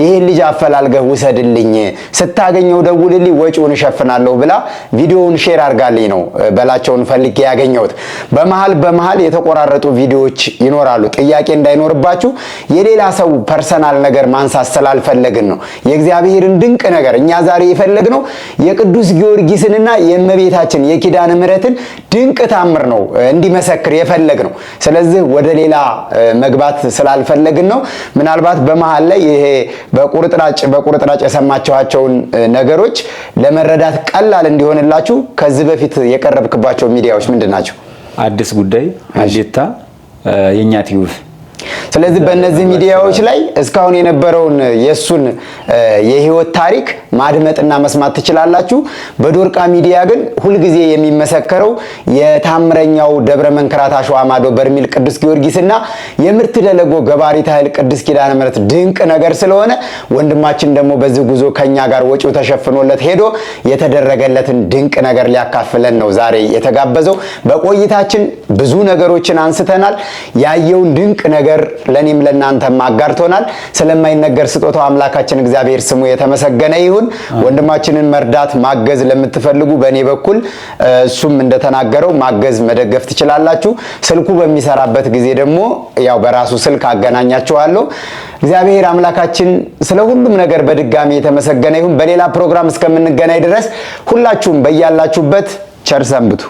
ይሄን ልጅ አፈላልገህ ውሰድልኝ፣ ስታገኘው ደውልልኝ፣ ወጪውን እሸፍናለሁ ብላ ቪዲዮውን ሼር አድርጋልኝ ነው በላቸውን ፈልጌ ያገኘሁት። በመሃል የተቆራረጡ ቪዲዮዎች ይኖራሉ። ጥያቄ እንዳይኖርባችሁ የሌላ ሰው ፐርሰናል ነገር ማንሳት ስላልፈለግን ነው። የእግዚአብሔርን ድንቅ ነገር እኛ ዛሬ የፈለግነው የቅዱስ ጊዮርጊስንና የእመቤታችን የኪዳነ ምሕረትን ድንቅ ታምር ነው እንዲመሰክር የፈለግነው። ስለዚህ ወደ ሌላ መግባት ስላልፈለግን ነው። ምናልባት በመሃል ላይ ይሄ በቁርጥራጭ የሰማችኋቸውን ነገሮች ለመረዳት ቀላል እንዲሆንላችሁ ከዚህ በፊት የቀረብክባቸው ሚዲያዎች ምንድን ናቸው? አዲስ ጉዳይ፣ ሀሌታ፣ የኛ ቲዩብ። ስለዚህ በእነዚህ ሚዲያዎች ላይ እስካሁን የነበረውን የሱን የህይወት ታሪክ ማድመጥና መስማት ትችላላችሁ። በዶርቃ ሚዲያ ግን ሁልጊዜ የሚመሰከረው የታምረኛው ደብረ መንክራት አሸዋ ማዶ በርሜል ቅዱስ ጊዮርጊስና የምርት ደለጎ ገባሪት ኃይል ቅዱስ ኪዳነ ምሕረት ድንቅ ነገር ስለሆነ ወንድማችን ደግሞ በዚህ ጉዞ ከኛ ጋር ወጪው ተሸፍኖለት ሄዶ የተደረገለትን ድንቅ ነገር ሊያካፍለን ነው ዛሬ የተጋበዘው። በቆይታችን ብዙ ነገሮችን አንስተናል። ያየውን ድንቅ ነገር ለኔም ለናንተም አጋርቶናል። ስለማይነገር ስጦታው አምላካችን እግዚአብሔር ስሙ የተመሰገነ ይሁን። ወንድማችንን መርዳት ማገዝ ለምትፈልጉ በእኔ በኩል እሱም እንደተናገረው ማገዝ መደገፍ ትችላላችሁ። ስልኩ በሚሰራበት ጊዜ ደግሞ ያው በራሱ ስልክ አገናኛችኋለሁ። እግዚአብሔር አምላካችን ስለ ሁሉም ነገር በድጋሚ የተመሰገነ ይሁን። በሌላ ፕሮግራም እስከምንገናኝ ድረስ ሁላችሁም በያላችሁበት ቸር ሰንብቱ።